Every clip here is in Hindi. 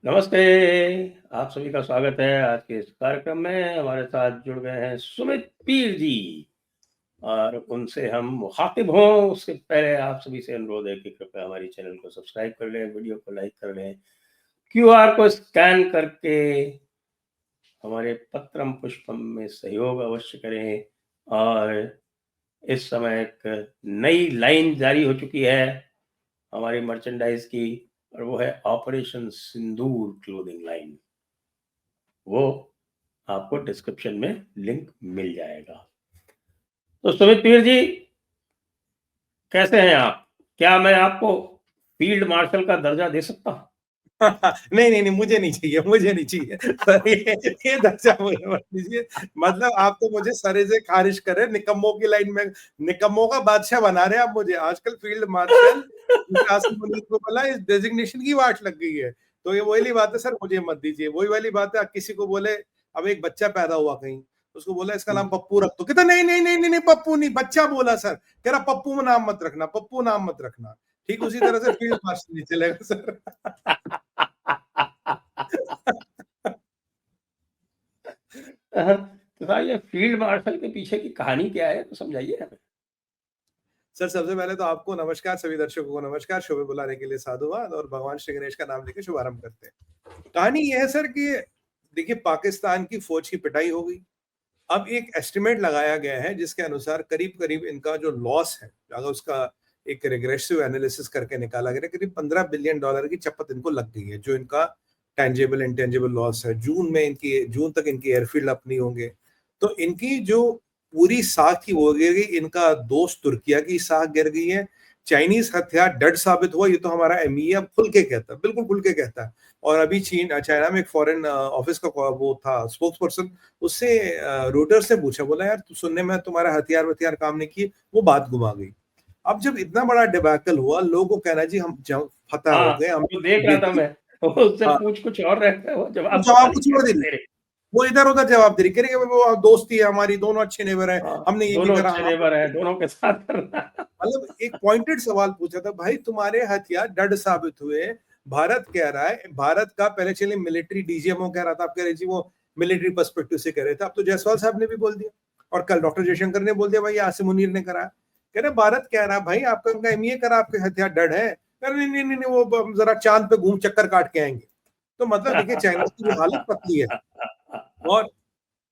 नमस्ते, आप सभी का स्वागत है आज के इस कार्यक्रम में। हमारे साथ जुड़ गए हैं सुमित पीर जी और उनसे हम मुखातिब हों उससे पहले आप सभी से अनुरोध है कि कृपया हमारी चैनल को सब्सक्राइब कर लें, वीडियो को लाइक कर लें, क्यूआर को स्कैन करके हमारे पत्रम पुष्पम में सहयोग अवश्य करें। और इस समय एक नई लाइन जारी हो चुकी है हमारी मर्चेंडाइज की, और वो है ऑपरेशन सिंदूर क्लोथिंग लाइन। वो आपको डिस्क्रिप्शन में लिंक मिल जाएगा। तो सुमित पीर जी, कैसे हैं आप? क्या मैं आपको फील्ड मार्शल का दर्जा दे सकता हूँ? नहीं नहीं नहीं, मुझे नहीं चाहिए, मुझे नहीं चाहिए सर। ये दर्जा मुझे मत दीजिए। मतलब आप तो मुझे सरे से खारिज करे, निकम्मों की लाइन में निकम्मों का बादशाह बना रहे हैं आप मुझे। आजकल फील्ड मार्शल को बोला, इस डेजिग्नेशन की वाट लग गई है। तो ये वही बात है सर, मुझे मत दीजिए। वही वाली बात है, किसी को बोले अब एक बच्चा पैदा हुआ कहीं, उसको बोला इसका नाम पप्पू रख दो, कहता नहीं नहीं नहीं नहीं नहीं पप्पू नहीं, बच्चा बोला सर, कह रहा पप्पू में नाम मत रखना, पप्पू नाम मत रखना। ठीक उसी तरह से फील्ड मार्शल नहीं चलेगा सर। तो साहब, ये फील्ड मार्शल के पीछे की कहानी क्या है, तो समझाइए हमें। सर सबसे पहले तो आपको नमस्कार, सभी दर्शकों को नमस्कार, शो में बुलाने के लिए साधुवाद, और भगवान श्री गणेश का नाम लेकर शुभारंभ करते हैं। कहानी यह है सर कि देखिए, पाकिस्तान की फौज की पिटाई हो गई। अब एक एस्टिमेट लगाया गया है जिसके अनुसार करीब करीब इनका जो लॉस है, अगर उसका एक रिग्रेसिव एनालिसिस करके निकाला गया, करीब $15 बिलियन की चपत इनको लग गई है, जो इनका टेंजेबल इंटेंजेबल लॉस है। जून तक इनकी एयरफील्ड अपनी होंगे, तो इनकी जो पूरी साख की वो गिर गई। इनका दोस्त तुर्किया की साख गिर गई है। चाइनीज हथियार डड साबित हुआ, ये तो हमारा एमईए खुल के कहता है, बिल्कुल खुल के कहता है। और अभी चाइना में एक फॉरेन ऑफिस का वो था स्पोक्स पर्सन, उससे रोटर्स ने पूछा, बोला यार सुनने में तुम्हारा हथियार काम नहीं किए, वो बात घुमा गई। अब जब इतना बड़ा डिबैकल हुआ, लोगों को कहना जी हम फतह हो हाँ, गए, हम वो देख रहा जीत था गए। मैं। तो उससे हाँ, पूछ कुछ और रहता है, वो जवाब पता जवाब नहीं कुछ क्या और दे रही, दे रहे। वो इधर उधर जवाब दे रही, कह रही वो दोस्ती है हमारी, दोनों अच्छे नेबर हैं, हाँ, हमने ये नहीं दोनों करा। अच्छे नेबर हैं, दोनों के साथ करना। मतलब एक पॉइंटेड सवाल पूछा था, भाई तुम्हारे हथियार डड साबित हुए, भारत कह रहा है, भारत का पहले चले मिलिट्री डीजीएमओ कह रहा था, आप कह रहे जी वो मिलिट्री पर्सपेक्टिव से कह रहे थे, अब तो जायसवाल साहब ने भी बोल दिया, और कल डॉक्टर जयशंकर ने बोल दिया भाई आसिम मुनीर ने करा। कह रहे भारत कह रहा भाई आपका एमईए करा, आपके हथियार डड है। कह रहे नहीं नहीं नहीं, वो जरा चांद पे घूम चक्कर काट के आएंगे। तो मतलब देखिए, चाइना की भी हालत पतली है। और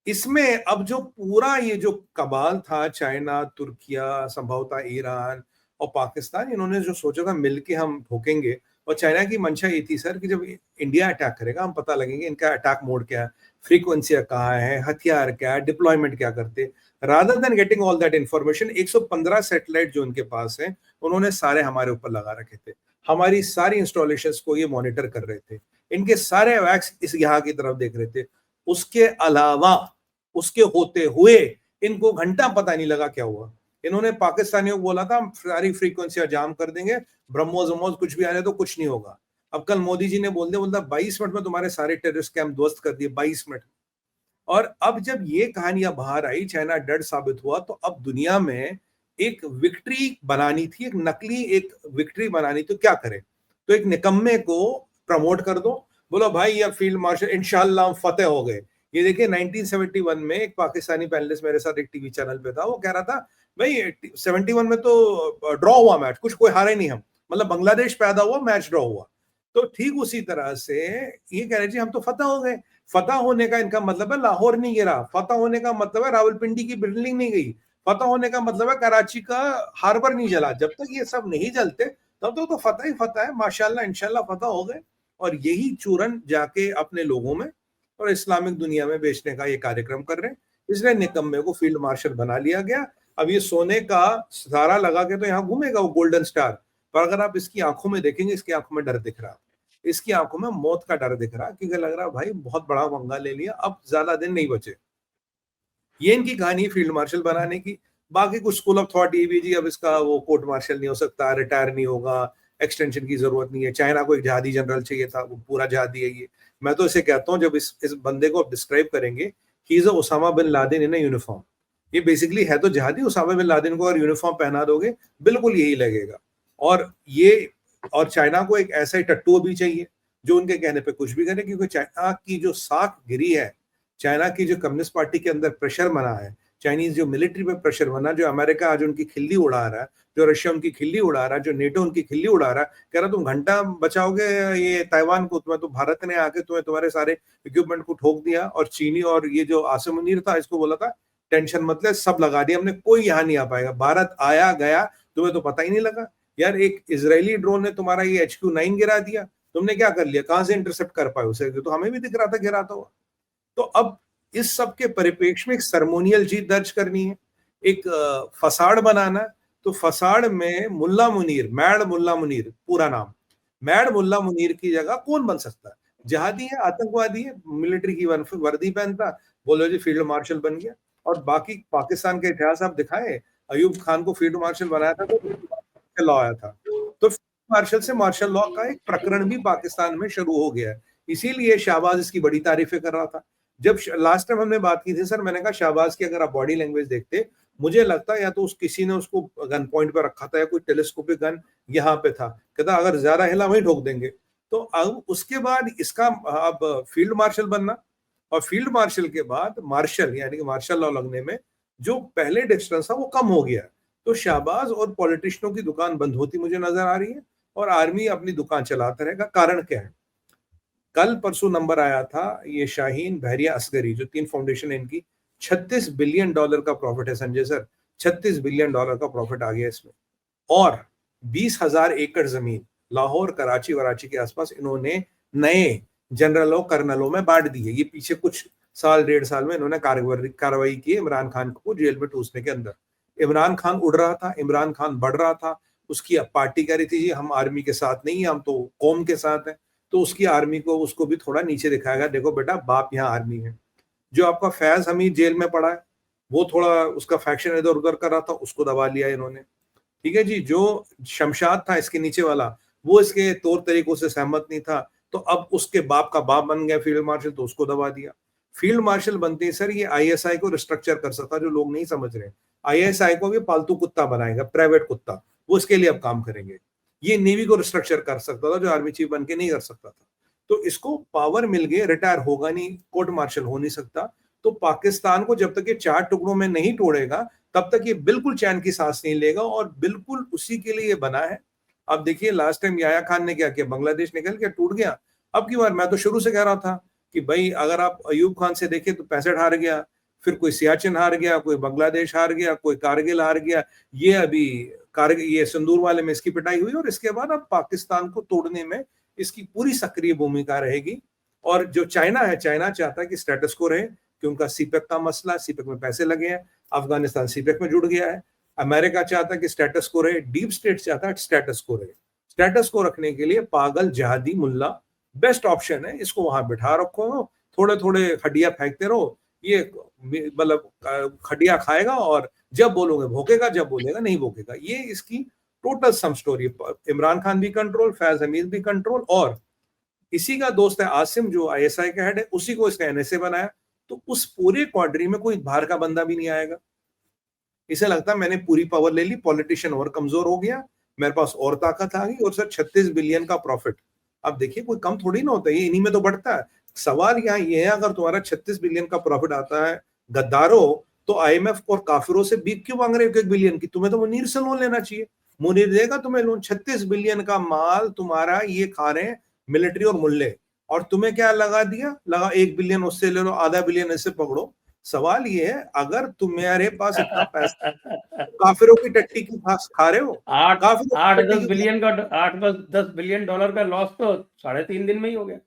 इसमें अब जो पूरा ये जो कबाल था, चाइना, तुर्किया, संभवतः ईरान और पाकिस्तान, इन्होंने जो सोचा था मिलके हम भोकेंगे। और चाइना की मंशा ये थी सर कि जब इंडिया अटैक करेगा, हम पता लगेंगे इनका अटैक मोड क्या है, फ्रीक्वेंसी कहाँ है, हथियार क्या है, डिप्लॉयमेंट क्या करते। Rather than getting all that information, 115 satellite जो उनके पास है, उन्होंने सारे हमारे ऊपर लगा रखे थे। हमारी सारी इंस्टॉलेशन को ये मॉनिटर कर रहे थे, इनके सारे वैक्स इस यहाँ की तरफ देख रहे थे। उसके अलावा, उसके होते हुए इनको घंटा पता नहीं लगा क्या हुआ। इन्होंने पाकिस्तानियों को बोला था सारी फ्रीक्वेंसियां जाम कर देंगे, ब्रह्मोस वमोस कुछ भी आने तो कुछ नहीं होगा। अब कल मोदी जी ने बोल दिया, बोलता 22 मिनट में तुम्हारे सारे टेररिस्ट कैंप ध्वस्त कर दिए, 22 मिनट। और अब जब ये कहानियां बाहर आई, चाइना डर साबित हुआ, तो अब दुनिया में एक विक्ट्री बनानी थी, एक नकली एक विक्ट्री बनानी, तो क्या करे, तो एक निकम्मे को प्रमोट कर दो, बोलो भाई ये फील्ड मार्शल इंशाल्लाह हम फतेह हो गए। ये देखिए 1971 में एक पाकिस्तानी पैनलिस्ट मेरे साथ एक टीवी चैनल पे था, वो कह रहा था भाई 71 में तो ड्रॉ हुआ मैच, कुछ कोई हारे नहीं हम, मतलब बांग्लादेश पैदा हुआ, मैच ड्रॉ हुआ। तो ठीक उसी तरह से ये कह रहे जी हम तो फतेह हो गए। फतह होने का इनका मतलब है लाहौर नहीं गिरा, फतह होने का मतलब है रावलपिंडी की बिल्डिंग नहीं गई, फतह होने का मतलब है कराची का हार्बर नहीं जला। जब तक ये सब नहीं जलते तब तक तो फतह ही फतह है। माशाल्लाह इंशाल्लाह फतह हो गए, और यही चूरन जाके अपने लोगों में और इस्लामिक दुनिया में बेचने का ये कार्यक्रम कर रहे हैं। इसलिए निकम्मे को फील्ड मार्शल बना लिया गया। अब ये सोने का सितारा लगा के तो यहाँ घूमेगा वो गोल्डन स्टार, पर अगर आप इसकी आंखों में देखेंगे, इसकी आंखों में डर दिख रहा है, इसकी आंखों में मौत का डर दिख रहा, क्योंकि लग रहा भाई बहुत बड़ा पंगा ले लिया, अब ज्यादा दिन नहीं बचे। ये इनकी कहानी फील्ड मार्शल बनाने की। बाकी कुछ स्कूल ऑफ थॉट ये भी जी, अब इसका वो कोर्ट मार्शल नहीं हो सकता, रिटायर नहीं होगा, एक्सटेंशन की जरूरत नहीं है, चाइना को एक जहादी जनरल चाहिए था, वो पूरा जहादी है ये। मैं तो इसे कहता हूँ, जब इस बंदे को डिस्क्राइब करेंगे, he is Osama bin Laden in uniform. ये बेसिकली है तो जहादी। ओसामा बिन लादेन को अगर यूनिफॉर्म पहना दोगे, बिल्कुल यही लगेगा। और ये, और चाइना को एक ऐसा ही टट्टू भी चाहिए जो उनके कहने पे कुछ भी करे, क्योंकि चाइना की जो साख गिरी है, चाइना की जो कम्युनिस्ट पार्टी के अंदर प्रेशर बना है, चाइनीज जो मिलिट्री पे प्रेशर बना, जो अमेरिका आज उनकी खिल्ली उड़ा रहा है, जो रशिया उनकी खिल्ली उड़ा रहा है, जो नेटो उनकी खिल्ली उड़ा रहा है, कह रहा तुम घंटा बचाओगे ये ताइवान को, तुम्हें तो भारत ने आके तुम्हारे सारे इक्विपमेंट को ठोक दिया, और चीनी और ये जो आसिम मुनीर था इसको बोला था टेंशन मत ले, सब लगा दिया हमने, कोई यहाँ नहीं आ पाएगा, भारत आया गया तुम्हें तो पता ही नहीं लगा यार। एक इजरायली ड्रोन ने तुम्हारा ये HQ-9 गिरा दिया, तुमने क्या कर लिया, कहां से इंटरसेप्ट कर पाए उसे, तो हमें भी दिख रहा था गिराता हुआ। तो अब इस सब के परिप्रेक्ष्य में एक सर्मोनियल जीत दर्ज करनी है, एक फसाड बनाना, तो फसाड में मुल्ला मुनीर, मैड मुल्ला मुनीर पूरा नाम, मैड मुल्ला मुनीर की जगह कौन बन सकता है? जिहादी है, आतंकवादी है, मिलिट्री की वर्दी पहनता, बोलो जी फील्ड मार्शल बन गया। और बाकी पाकिस्तान के इतिहास आप दिखाए, अयूब खान को फील्ड मार्शल बनाया था तो मार्शल लॉ आया था, तो फील्ड मार्शल से मार्शल लॉ का एक प्रकरण भी पाकिस्तान में शुरू हो गया है। इसीलिए शाहबाज इसकी बड़ी तारीफें कर रहा था। जब लास्ट टाइम हमने बात की थी सर, मैंने कहा शाहबाज की अगर आप बॉडी लैंग्वेज देखते, मुझे लगता है या तो किसी ने उसको गन पॉइंट पे रखा था या कोई टेलीस्कोपिक गन यहाँ पे था, कहता अगर ज्यादा हिला वहीं ठोक देंगे। तो अब उसके बाद इसका अब फील्ड मार्शल बनना, और फील्ड मार्शल के बाद मार्शल यानी कि मार्शल लॉ लगने में जो पहले डिस्टेंस था वो कम हो गया। तो शाहबाज और पॉलिटिशियनों की दुकान बंद होती मुझे नजर आ रही है, और आर्मी अपनी दुकान चलाता रहेगा। कारण क्या है? कल परसों नंबर आया था, ये शाहीन बहरिया असगरी जो 3 फाउंडेशन है इनकी, $36 बिलियन का प्रॉफिट है संजय सर, $36 बिलियन का प्रॉफिट आ गया इसमें। और 20,000 एकड़ जमीन लाहौर, कराची, वराची के आसपास इन्होंने नए जनरलों कर्नलों में बांट दी है। ये पीछे कुछ साल 1.5 साल में इन्होंने कार्रवाई की इमरान खान को जेल में ठूसने के अंदर। इमरान खान उड़ रहा था, इमरान खान बढ़ रहा था, उसकी पार्टी कह रही थी जी हम आर्मी के साथ नहीं, हम तो कौम के साथ हैं, तो उसकी आर्मी को उसको भी थोड़ा नीचे दिखाया गया, देखो बेटा बाप यहाँ आर्मी है। जो आपका फैज हमीद जेल में पड़ा है, वो थोड़ा उसका फैक्शन इधर उधर कर रहा था, उसको दबा लिया इन्होंने। ठीक है जी, जो शमशाद था इसके नीचे वाला, वो इसके तौर तरीकों से सहमत नहीं था, तो अब उसके बाप का बाप बन गया फील्ड मार्शल, तो उसको दबा दिया। फील्ड मार्शल बनते ही सर ये ISI को रिस्ट्रक्चर कर सकता, जो लोग नहीं समझ रहे, ISI को भी पालतू कुत्ता बनाएगा, प्राइवेट कुत्ता, वो इसके लिए अब काम करेंगे। ये नेवी को रिस्ट्रक्चर कर सकता था, जो आर्मी चीफ बन के नहीं कर सकता था। तो इसको पावर मिल गई, रिटायर होगा नहीं, कोर्ट मार्शल हो नहीं सकता। तो पाकिस्तान को जब तक ये 4 टुकड़ों में नहीं तोड़ेगा, तब तक ये बिल्कुल चैन की सांस नहीं लेगा, और बिल्कुल उसी के लिए बना है। अब देखिए लास्ट टाइम याया खान ने क्या किया, बांग्लादेश निकल के टूट गया। अब की बार मैं तो शुरू से कह रहा था कि भाई अगर आप अयूब खान से देखें तो 65 हार गया, फिर कोई सियाचिन हार गया, कोई बांग्लादेश हार गया, कोई कारगिल हार गया, ये अभी कारगिल, ये सिंदूर वाले में इसकी पिटाई हुई, और इसके बाद अब पाकिस्तान को तोड़ने में इसकी पूरी सक्रिय भूमिका रहेगी। और जो चाइना है, चाइना चाहता है कि स्टेटस को रहे, कि उनका सीपेक का मसला, सीपेक में पैसे लगे हैं, अफगानिस्तान सीपेक में जुड़ गया है। अमेरिका चाहता है कि स्टेटस को रहे, डीप स्टेट चाहता है स्टेटस को रहे। स्टेटस को रखने के लिए पागल जहादी मुल्ला बेस्ट ऑप्शन है, इसको वहां बिठा रखो, थोड़े थोड़े खडिया फेंकते रहो, ये मतलब खडिया खाएगा, और जब बोलोगे भोकेगा, जब बोलेगा नहीं भोकेगा। ये इसकी total sum story. Imran Khan भी कंट्रोल, फैज हमीद भी कंट्रोल, और इसी का दोस्त है आसिम जो ISI का हेड है, उसी को इसने NSA बनाया। तो उस पूरे क्वाड्री में कोई बाहर का बंदा भी नहीं आएगा। इसे लगता है मैंने पूरी पावर ले ली, पॉलिटिशियन और कमजोर हो गया, मेरे पास और ताकत आ गई, और सर 36 बिलियन का प्रॉफिट। अब देखिए कोई कम थोड़ी ना होता है, ये इन्हीं में तो बढ़ता है। सवाल यहाँ ये है, अगर तुम्हारा 36 बिलियन का प्रॉफिट आता है गद्दारों, तो IMF और काफिरों से बीक क्यों मांग रहे हो 1 बिलियन की? तुम्हें तो मुनीर से लोन लेना चाहिए, मुनीर देगा तुम्हें लोन। 36 बिलियन का माल तुम्हारा ये खा रहे हैं मिलिट्री और मुल्ले, और तुम्हें क्या लगा दिया, लगा 1 बिलियन उससे ले लो, आधा बिलियन इससे पकड़ो। सवाल ये है, अगर तुम्हारे पास इतना पैसा, काफिरों की टट्टी की खा रहे हो, 8-10 बिलियन का, 8-10 बिलियन डॉलर का लॉस तो 3.5 दिन में ही हो गया।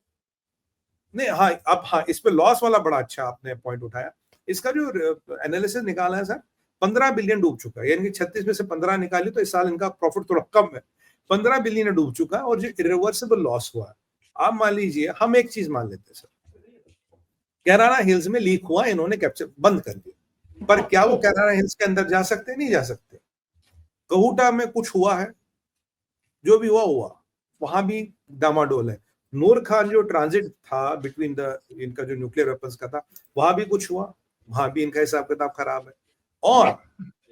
नहीं हाँ, अब हाँ इस पे लॉस वाला बड़ा अच्छा आपने पॉइंट उठाया। इसका जो एनालिसिस निकाला है सर, 15 बिलियन डूब चुका है, यानी कि 36 में से 15 निकाली तो इस साल इनका प्रॉफिट थोड़ा कम है, 15 बिलियन डूब चुका है। और जो इरिवर्सिबल लॉस हुआ है, आप मान लीजिए, हम एक चीज मान लेते हैं सर, कैराना हिल्स में लीक हुआ, इन्होंने कैप्चर बंद कर दिया, पर क्या वो कैराना हिल्स के अंदर जा सकते? नहीं जा सकते। कहूटा में कुछ हुआ है, जो भी हुआ हुआ, वहां भी डामाडोल है। नूर खान जो ट्रांजिट था बिटवीन द, इनका जो न्यूक्लियर वेपन्स का था, वहां भी कुछ हुआ, वहां भी इनका हिसाब किताब खराब है। और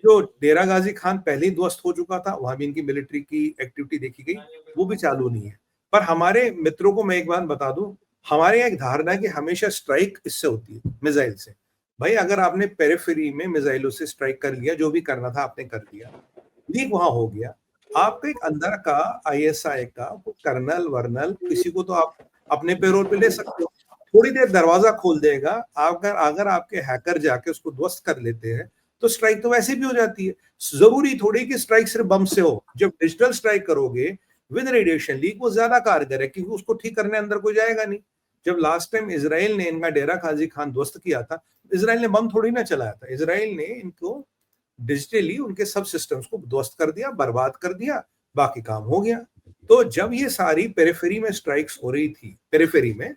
जो डेरा गाजी खान पहले ही ध्वस्त हो चुका था, वहां भी इनकी मिलिट्री की एक्टिविटी देखी गई, वो भी चालू नहीं है। पर हमारे मित्रों को मैं एक बात बता दूं, हमारे यहाँ एक धारणा है कि हमेशा स्ट्राइक इससे होती है, मिसाइल से। भाई अगर आपने पेरिफेरी में मिसाइलों से स्ट्राइक कर लिया, जो भी करना था आपने कर दिया, लीक वहां हो गया, आपका एक अंदर का आईएसआई का कर्नल वर्नल किसी को तो आप अपने पेरोल पे ले सकते हो, थोड़ी देर दरवाजा खोल देगा। अगर अगर आपके हैकर जाके उसको ध्वस्त कर लेते हैं तो स्ट्राइक तो वैसे भी हो जाती है। जरूरी थोड़ी कि स्ट्राइक सिर्फ बम से हो। जब डिजिटल स्ट्राइक करोगे विद रेडिएशन लीक वो ज्यादा कारगर है, क्योंकि उसको ठीक करने अंदर कोई जाएगा नहीं। जब लास्ट टाइम इसराइल ने इनका डेरा गाजी खान ध्वस्त किया था, इसराइल ने बम थोड़ी ना चलाया था, इसराइल ने इनको डिजिटली उनके सब सिस्टम्स को ध्वस्त कर दिया, बर्बाद कर दिया, बाकी काम हो गया। तो जब ये सारी पेरिफेरी में स्ट्राइक्स हो रही थी पेरिफेरी में,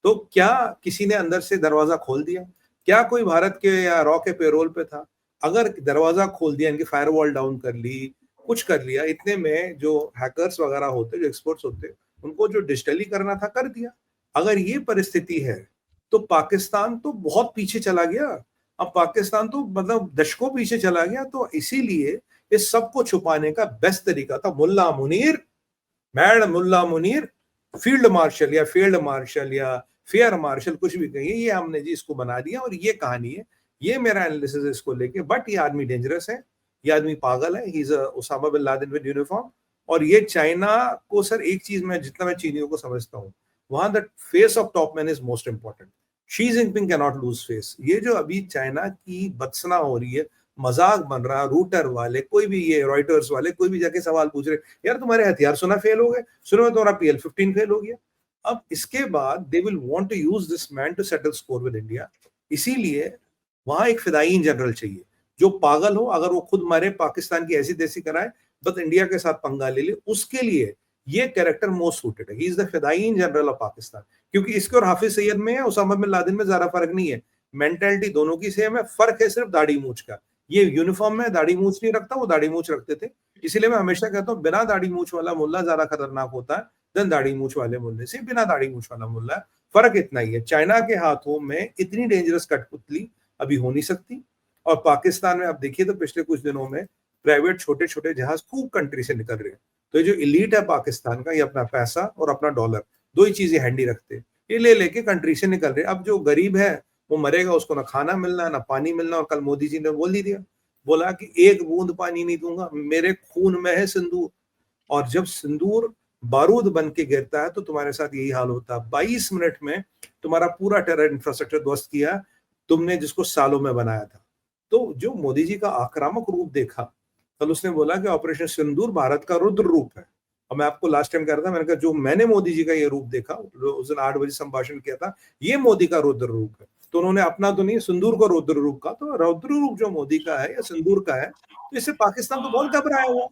तो क्या किसी ने अंदर से दरवाजा खोल दिया? क्या कोई भारत के या रॉ के पेरोल पे था? अगर दरवाजा खोल दिया, इनकी फायरवॉल डाउन कर ली, कुछ कर लिया, इतने में जो हैकर्स वगैरह होते, जो एक्सपर्ट्स होते, उनको जो डिजिटली करना था कर दिया। अगर ये परिस्थिति है तो पाकिस्तान तो बहुत पीछे चला गया। अब पाकिस्तान तो मतलब दशकों पीछे चला गया। तो इसीलिए इस सब को छुपाने का बेस्ट तरीका था मुल्ला मुनीर, मैड मुल्ला मुनीर, फील्ड मार्शल या फील्ड मार्शल या फेयर मार्शल, कुछ भी कहिए, ये हमने जी इसको बना दिया और ये कहानी है। ये मेरा एनालिसिस है इसको लेके। बट ये आदमी डेंजरस है, ये आदमी पागल है, he is Osama bin Laden with uniform. और ये चाइना को, सर एक चीज मैं जितना मैं चीनियों को समझता हूँ, वहां the face of top man is most important. Xi Jinping can not lose face. ये जो अभी चाइना की बदसना हो रही है, मजाक बन रहा, रूटर वाले कोई भी, ये रॉयटर्स वाले कोई भी जाके सवाल पूछ रहे, यार तुम्हारे हथियार सुना फेल हो गए, सुनो में तुम्हारा PL-15 फेल हो गया। अब इसके बाद they will want to use this man to settle score with India. इसीलिए वहां एक फिदायीन जनरल चाहिए जो पागल हो, अगर वो खुद मरे, पाकिस्तान की ऐसी तैसी कराए, बस इंडिया के साथ पंगा ले ले, उसके लिए ये कैरेक्टर मोस्ट सूटेड है। He is the fidayeen general of Pakistan. क्योंकि इसके और हाफिज सैयद में है, उसामा बिन लादेन में ज्यादा फर्क नहीं है, मेंटालिटी दोनों की सेम है, फर्क है सिर्फ दाढ़ी मूछ का। ये यूनिफॉर्म में दाढ़ी मूछ नहीं रखता, वो दाढ़ी मूछ रखते थे। इसीलिए मैं हमेशा कहता हूँ बिना दाढ़ी मूछ वाला मुल्ला ज्यादा खतरनाक होता है देन दाढ़ी मूछ वाले मुल्ले से। बिना दाढ़ी मूछ वाला मुल्ला, फर्क इतना ही है। चाइना के हाथों में इतनी डेंजरस कठपुतली अभी हो नहीं सकती। और पाकिस्तान में आप देखिए तो पिछले कुछ दिनों में प्राइवेट छोटे छोटे जहाज खूब कंट्री से निकल रहे हैं। तो ये जो इलीट है पाकिस्तान का, ये अपना पैसा और अपना डॉलर, दो ही चीजें हैंडी रखते हैं, ये ले लेके कंट्री से निकल रहे। अब जो गरीब है वो मरेगा, उसको ना खाना मिलना ना पानी मिलना। और कल मोदी जी ने बोल ही दिया, बोला कि एक बूंद पानी नहीं दूंगा, मेरे खून में है सिंदूर। और जब सिंदूर बारूद बन के गिरता है तो तुम्हारे साथ यही हाल होता है। 22 मिनट में तुम्हारा पूरा टेरर इंफ्रास्ट्रक्चर ध्वस्त किया तुमने, जिसको सालों में बनाया था। तो जो मोदी जी का आक्रामक रूप देखा, कल उसने बोला कि ऑपरेशन सिंदूर भारत का रुद्र रूप है। और मैं आपको लास्ट टाइम कह रहा था, मैंने कहा जो मैंने मोदी जी का ये रूप देखा, उस दिन 8 बजे संभाषण किया था, ये मोदी का रुद्र रूप है। तो उन्होंने अपना तो नहीं, सिंदूर को रुद्र रूप का, तो रुद्र रूप जो मोदी का है या सिंदूर का है, तो इससे पाकिस्तान तो बहुत घबराया हुआ,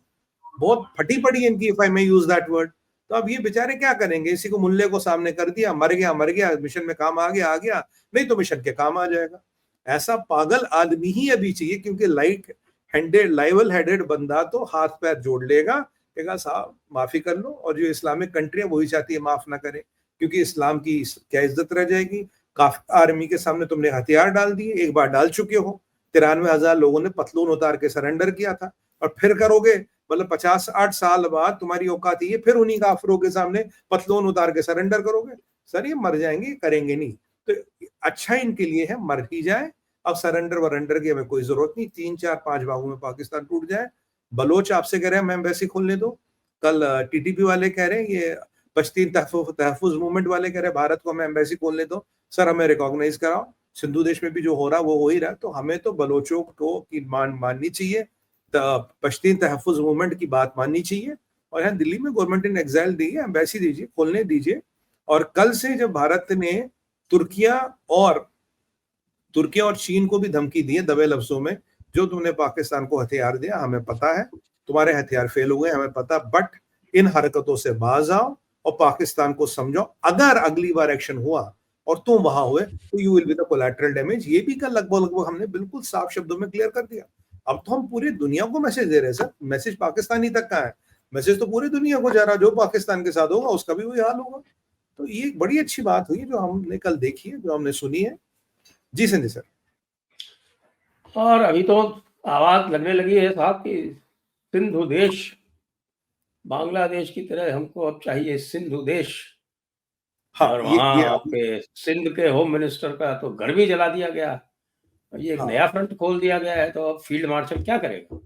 बहुत फटी पड़ी है इनकी, if I may use that word. तो अब ये बेचारे क्या करेंगे? इसी को मुल्ले को सामने कर दिया, मर गया मर गया, मिशन में काम आ गया, नहीं तो मिशन के काम आ जाएगा। ऐसा पागल आदमी ही अभी चाहिए, क्योंकि लाइट हैंडेड लाइवल हेडेड बंदा तो हाथ पैर जोड़ लेगा, कहेगा साहब माफी कर लो। और जो इस्लामिक कंट्री है वही चाहती है माफ ना करे, क्योंकि इस्लाम की क्या इज्जत रह जाएगी? काफी आर्मी के सामने तुमने हथियार डाल दिए, एक बार डाल चुके हो, 93,000 लोगों ने पतलून उतार के सरेंडर किया था, और फिर करोगे? मतलब 50-60 साल बाद तुम्हारी औकात है फिर उन्हीं काफिरों के सामने पतलून उतार के सरेंडर करोगे? सर ये मर जाएंगे, करेंगे नहीं। तो अच्छा इनके लिए है मर ही जाए। अब सरेंडर वरेंडर की हमें कोई जरूरत नहीं, 3-4-5 भागों में पाकिस्तान टूट जाए। बलोच आपसे कह रहे हैं मैं एम्बेसी खोलने दो, कल TTP वाले कह रहे हैं, ये पश्तीन तहफुज मूवमेंट वाले कह रहे हैं भारत को हमें एम्बेसी खोलने दो। सर हमें रिकॉग्नाइज कराओ, सिंधु देश में भी जो हो रहा है वो हो ही रहा है। तो हमें तो बलोचों को की माननी चाहिए, पश्तीन तहफुज मूवमेंट की बात माननी चाहिए। और यहाँ दिल्ली में गवर्नमेंट इन एग्जाइल दी है, एम्बेसी दीजिए, खोलने दीजिए। और कल से जब भारत ने तुर्किया और चीन को भी धमकी दी है दबे लफ्जों में, जो तुमने पाकिस्तान को हथियार दिया, हमें पता है तुम्हारे हथियार फेल हो गए, हमें पता, बट इन हरकतों से बाज आओ और पाकिस्तान को समझो। अगर अगली बार एक्शन हुआ और तुम वहां हुए तो you will be the collateral damage. ये भी कल लगभग हमने बिल्कुल साफ शब्दों में क्लियर कर दिया। अब तो हम पूरी दुनिया को मैसेज दे रहे हैं सर, मैसेज पाकिस्तान ही तक का है, मैसेज तो पूरी दुनिया को जा रहा, जो पाकिस्तान के साथ होगा उसका भी वही हाल होगा। तो ये बड़ी अच्छी बात हुई जो हमने कल देखी है, जो हमने सुनी है। जी संजय सर। और अभी तो आवाज लगने लगी है साहब कि सिंधु देश बांग्लादेश की तरह हमको अब चाहिए सिंधु देश। हाँ, और ये वहाँ ये आपके सिंध के होम मिनिस्टर का तो घर भी जला दिया गया। ये एक हाँ, नया फ्रंट खोल दिया गया है, तो अब फील्ड मार्शल क्या करेगा?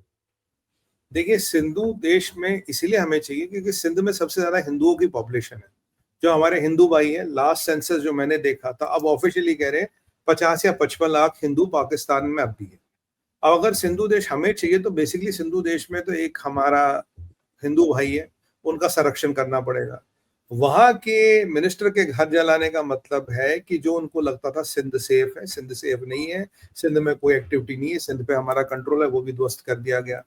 देखिए सिंधु देश में इसीलिए हमें चाहिए क्योंकि सिंध में सबसे ज्यादा हिंदुओं की पॉपुलेशन है। जो हमारे हिंदू भाई हैं, लास्ट सेंसस जो मैंने देखा था, अब ऑफिशियली कह रहे हैं 50 या 55 लाख हिंदू पाकिस्तान में अब भी है। अब अगर सिंधु देश हमें चाहिए तो बेसिकली सिंधु देश में तो एक हमारा हिंदू भाई है, उनका संरक्षण करना पड़ेगा। वहां के मिनिस्टर के घर जलाने का मतलब है कि जो उनको लगता था सिंध सेफ है, सिंध सेफ नहीं है, सिंध में कोई एक्टिविटी नहीं है, सिंध पे हमारा कंट्रोल है, वो भी ध्वस्त कर दिया गया।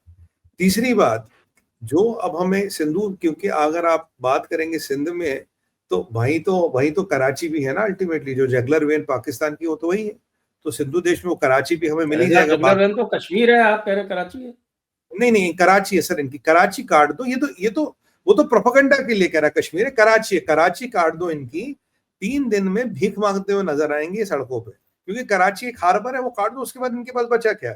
तीसरी बात, जो अब हमें सिंधु, क्योंकि अगर आप बात करेंगे सिंध में तो वही तो कराची भी है ना, अल्टीमेटली जो जगलर वेन पाकिस्तान की, वो तो वही है। तो सिंधु देश में वो कराची भी हमें मिल ही जाएगा। जगलर वेन तो कश्मीर है, आप कह रहे कराची है? नहीं नहीं, कराची है सर, इनकी कराची काट दो। ये तो वो तो प्रोपेगेंडा के लिए कह रहा है, कश्मीर है, कराची है, कराची काट दो इनकी। 3 दिन में भीख मांगते हुए नजर आएंगे सड़कों पे, क्योंकि कराची एक हार्बर है, वो काट दो, उसके बाद इनके पास बचा क्या?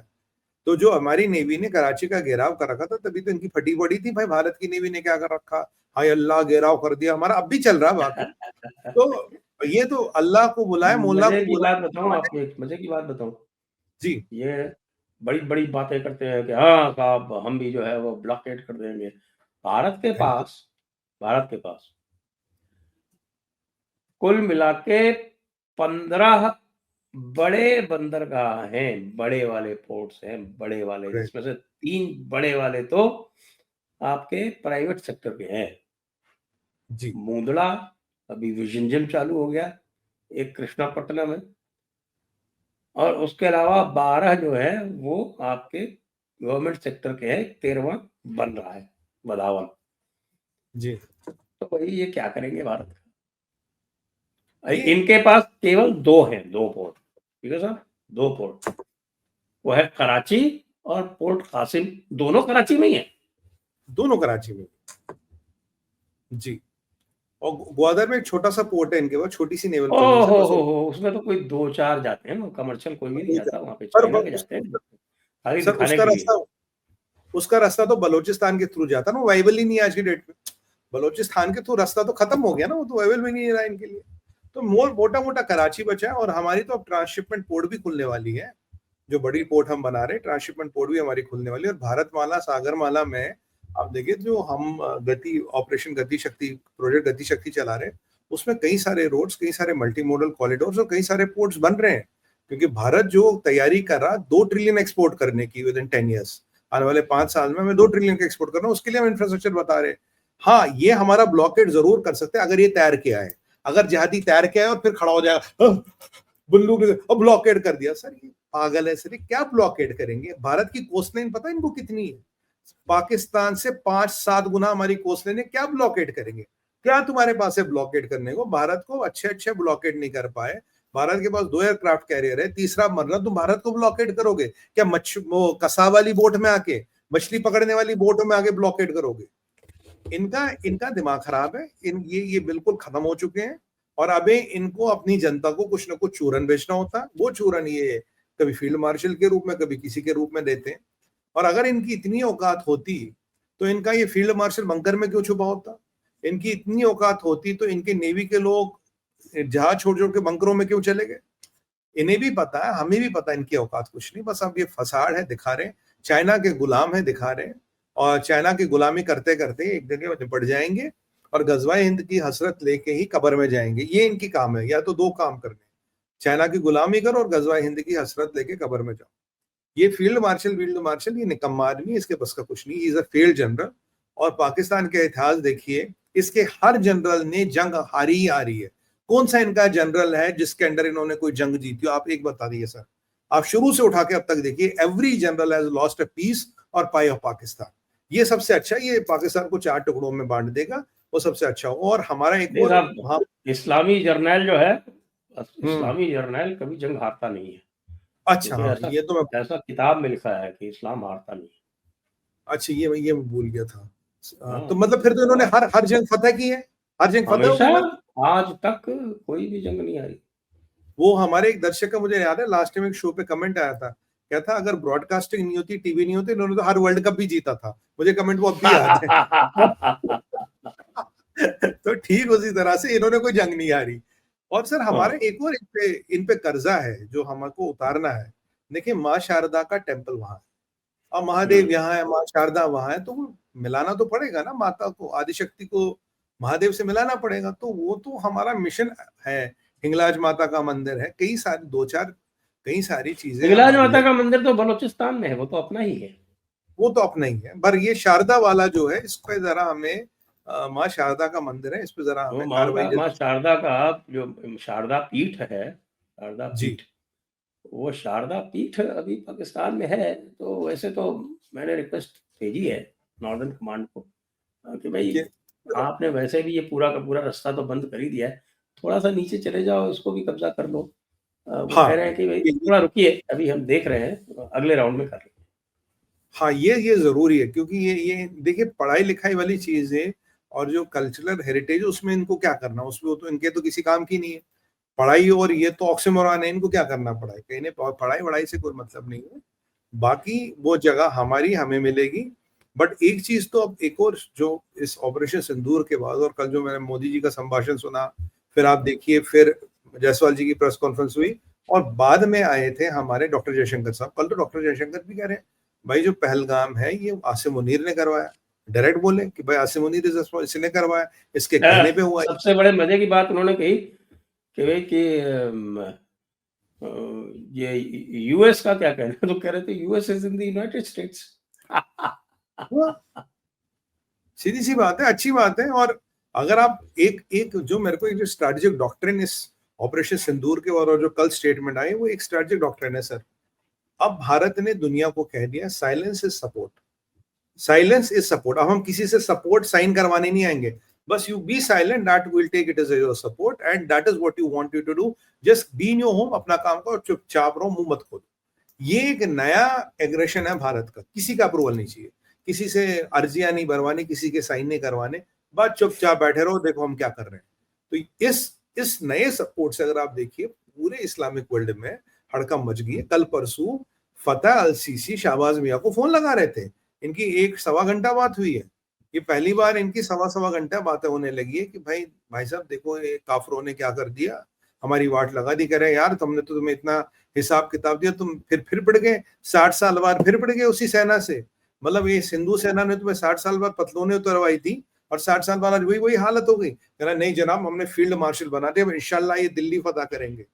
तो जो हमारी नेवी ने कराची का घेराव कर रखा था, तभी तो इनकी फटी पड़ी थी भाई, भारत की नेवी ने क्या कर रखा, हाय अल्लाह घेराव कर दिया हमारा, अब भी चल रहा है बाकी। तो ये तो अल्लाह को बुलाए, मोल्ला मजे को की बात बुलाए, बताऊं आपको, एक मजे की बात बताऊं। जी ये बड़ी-बड़ी बातें करते हैं कि हाँ साहब, हम भी जो है वो ब्लॉकेड कर देंगे। भारत के पास भारत के पास कुल मिला के 15 बड़े बंदरगाह हैं, बड़े वाले पोर्ट्स हैं, बड़े वाले, जिसमें से 3 बड़े वाले तो आपके प्राइवेट सेक्टर के हैं। जी मुंदड़ा, अभी विजनजम चालू हो गया, एक कृष्णापट्टनम है, और उसके अलावा 12 जो है वो आपके गवर्नमेंट सेक्टर के हैं, 13वां बन रहा है, बदावन। जी तो भाई ये क्या करेंगे भारत? ये इनके पास केवल 2 हैं, 2 पोर्ट, ठीक है सर, 2 पोर्ट। वो है कराची और पोर्ट कासिम, दोनों कराची में ही है। दोनों कराची में, जी। और ग्वादर में एक छोटा सा पोर्ट है इनके पास, छोटी सी नेवल प्रेजेंस है बस। हो, उसमें तो कोई 2-4 जाते हैं, कमर्शियल कोई भी नहीं जाता वहां पे, सर चाइना के जाते हैं खाली सर दिखाने के लिए। उसका रास्ता तो बलोचिस्तान के थ्रू जाता ना, वो वाइबल ही नहीं है आज की डेट में। बलोचिस्तान के थ्रू रास्ता तो खत्म हो गया ना, वो तो वाइबल भी नहीं रहा इनके लिए। तो मोटा मोटा कराची बचा है, और हमारी तो अब ट्रांसशिपमेंट पोर्ट भी खुलने वाली है। जो बड़ी पोर्ट हम बना रहे हैं, ट्रांसशिपमेंट पोर्ट भी हमारी खुलने वाली है। और भारतमाला सागरमाला में आप देखिए, जो हम ऑपरेशन गति शक्ति, प्रोजेक्ट गति शक्ति चला रहे हैं, उसमें कई सारे रोड्स, कई सारे मल्टी मॉडल कॉरिडोर्स और कई सारे पोर्ट्स बन रहे हैं। क्योंकि भारत जो तैयारी कर रहा 2 ट्रिलियन एक्सपोर्ट करने की विद इन 10 ईयर्स, आने वाले 5 साल में हमें 2 ट्रिलियन का एक्सपोर्ट करना है, उसके लिए हम इंफ्रास्ट्रक्चर बता रहे हैं। हाँ, ये हमारा ब्लॉकेट जरूर कर सकते हैं अगर ये तैयार किया है। अगर जिहादी तैयार किया है और फिर खड़ा हो जाएगा बुल्लू ब्लॉकेड कर दिया, सर ये पागल है सर, ये क्या ब्लॉकेड करेंगे? भारत की कोस्ट लाइन पता है इनको कितनी है? पाकिस्तान से 5-7 गुना हमारी कोस्ट लाइन है, क्या ब्लॉकेड करेंगे? क्या तुम्हारे पास है ब्लॉकेड करने को? भारत को अच्छे अच्छे ब्लॉकेड नहीं कर पाए। भारत के पास 2 एयरक्राफ्ट कैरियर है, तीसरा मर रहा, तुम भारत को ब्लॉकेड करोगे क्या? वो कसा वाली बोट में आके, मछली पकड़ने वाली बोटों में आके ब्लॉकेड करोगे? इनका इनका दिमाग खराब है। ये बिल्कुल खत्म हो चुके हैं। और अबे इनको अपनी जनता को कुछ ना कुछ चूरन बेचना होता है, वो चूरन ये कभी फील्ड मार्शल के रूप में, कभी किसी के रूप में देते हैं। और अगर इनकी इतनी औकात होती तो इनका ये फील्ड मार्शल बंकर में क्यों छुपा होता? इनकी इतनी औकात होती तो इनके नेवी के लोग जहाज छोड़ छोड़ के बंकरों में क्यों चले गए? इन्हें भी पता है, हमें भी पता है इनकी औकात कुछ नहीं, बस अब ये फसाड़ है, दिखा रहे हैं। चाइना के गुलाम है, दिखा रहे हैं। और चाइना की गुलामी करते करते एक जगह निपट जाएंगे और गजवाए हिंद की हसरत लेके ही कब्र में जाएंगे। ये इनकी काम है, या तो 2 काम करने, चाइना की गुलामी करो और गजवाए हिंद की हसरत लेके कब्र में जाओ। ये फील्ड मार्शल ये निकम्मा आदमी, इसके बस का कुछ नहीं, इज अ फेल्ड जनरल। और पाकिस्तान के इतिहास देखिए, इसके हर जनरल ने जंग हारी ही हारी है। कौन सा इनका जनरल है जिसके अंडर इन्होंने कोई जंग जीती हो? आप एक बता दीजिए सर। आप शुरू से उठा के अब तक देखिए, every general has lost a piece और पाई ऑफ पाकिस्तान। ये सबसे अच्छा, ये पाकिस्तान को 4 टुकड़ों में बांट देगा, वो सबसे अच्छा हो। और हमारा एक और वहां, इस्लामी जर्नैल जो है, इस्लामी जर्नैल कभी जंग हारता नहीं है। अच्छा हाँ, ये तो मैं, ऐसा किताब में लिखा है कि इस्लाम हारता नहीं है। अच्छा ये मैं भूल गया था। तो हाँ, मतलब फिर तो इन्होंने हर हर जंग फतह की है, हर जंग फतह हो हमेशा गई भारत। आज तक कोई भी जंग नहीं हारी। वो हमारे एक दर्शक का मुझे याद है, लास्ट टाइम एक शो पे कमेंट आया था क्या था, अगर ब्रॉडकास्टिंग नहीं होती, टीवी नहीं होती, इन्होंने तो हर वर्ल्ड कप भी जीता था। मुझे कमेंट वो अब भी याद है। तो ठीक उसी तरह से इन्होंने कोई जंग नहीं हारी। और सर हमारा एक और इन पे कर्जा है जो हमको उतारना है। देखिए माँ शारदा का टेम्पल वहां है, अब महादेव यहाँ है, माँ शारदा वहां है, तो वो मिलाना तो पड़ेगा ना, माता को, आदिशक्ति को महादेव से मिलाना पड़ेगा। तो वो तो हमारा मिशन है। हिंगलाज माता का मंदिर है, कई सारी, दो चार कई सारी चीजें हिंगलाज हमारी माता है। का मंदिर तो बलूचिस्तान में है, वो तो अपना ही है। वो तो अपना ही है, पर ये शारदा वाला जो है, इस पे जरा हमें माँ शारदा का मंदिर है, इस पे जरा वो हमें कार्रवाई माँ शारदा का जो शारदा पीठ है, शारदा जी पीठ, वो शारदा पीठ अभी पाकिस्तान में है। तो वैसे तो मैंने रिक्वेस्ट भेजी है नॉर्दर्न कमांड को कि भाई ये आपने वैसे भी ये पूरा का पूरा रास्ता तो बंद कर ही दिया है, थोड़ा सा नीचे चले जाओ, इसको भी कब्जा कर लो। वो कह हाँ रहे हैं कि भाई ये थोड़ा रुकिए, अभी हम देख रहे हैं, अगले राउंड में कर लेंगे। हाँ ये जरूरी है, क्योंकि ये देखिए पढ़ाई लिखाई वाली चीज है, और जो कल्चरल हेरिटेज उसमें इनको क्या करना, उसमें वो तो इनके तो किसी काम की नहीं है। पढ़ाई और ये तो ऑक्सीमोरॉन है, इनको क्या करना पढ़ाई, कहीं ने पढ़ाई वढ़ाई से कोई मतलब नहीं है। बाकी वो जगह हमारी हमें मिलेगी। बट एक चीज तो अब एक और, जो इस ऑपरेशन सिंदूर के बाद, और कल जो मैंने मोदी जी का संभाषण सुना, फिर आप देखिए, फिर जायसवाल जी की प्रेस कॉन्फ्रेंस हुई, और बाद में आए थे हमारे डॉक्टर जयशंकर साहब। कल तो डॉक्टर जयशंकर भी कह रहे हैं भाई जो पहलगाम है ये आसिम मुनीर ने करवाया। डायरेक्ट बोले कि भाई आसिम मुनीर इसने करवाया, इसके कहने पे हुआ है। सबसे बड़े मजे की बात उन्होंने कही कि भाई कि ये यूएस का क्या कहना है, तो कह रहे थे US is in the United States. सीधी सी बात है, अच्छी बात है। और अगर आप एक एक जो मेरे को एक जो स्ट्रेटेजिक डॉक्ट्रिन इस ऑपरेशन सिंदूर के और जो कल स्टेटमेंट आई, वो एक स्ट्रेटेजिक डॉक्ट्रिन है सर। अब भारत ने दुनिया को कह दिया silence is support, silence is support. अब हम किसी से सपोर्ट साइन करवाने नहीं आएंगे, बस you be silent, that will take it as your support and that is what you want you to do, just be in your home, अपना काम करो, चुपचाप रहो, मुंह मत खोलो। ये एक नया एग्रेशन है भारत का, किसी का अप्रूवल नहीं चाहिए, किसी से अर्जियां नहीं भरवानी, किसी के साइन नहीं करवाने, बस चुपचाप बैठे रहो, देखो हम क्या कर रहे हैं। तो इस नए सपोर्ट से अगर आप देखिए पूरे इस्लामिक वर्ल्ड में हड़कंप मच गई है। कल परसों फतेह अल सीसी शाहबाज मियां को फोन लगा रहे थे, इनकी 1-1.25 घंटा बात हुई है। ये पहली बार इनकी 1.25 घंटा बातें होने लगी है कि भाई साहब देखो ये काफरों ने क्या कर दिया, हमारी वाट लगा दी। कह रहे यार तुमने तो तुम्हें इतना हिसाब किताब दिया, तुम फिर पड़ गए 60 साल बाद, फिर पड़ गए उसी सेना से। मतलब ये सिंधु सेना ने तुम्हें 60 साल बाद पतलूने उतरवाई थी, और 60 साल बाद आज वही हालत हो गई। कह रहा नहीं जनाब, हमने फील्ड मार्शल बना दिया, इंशाल्लाह ये दिल्ली फतह करेंगे,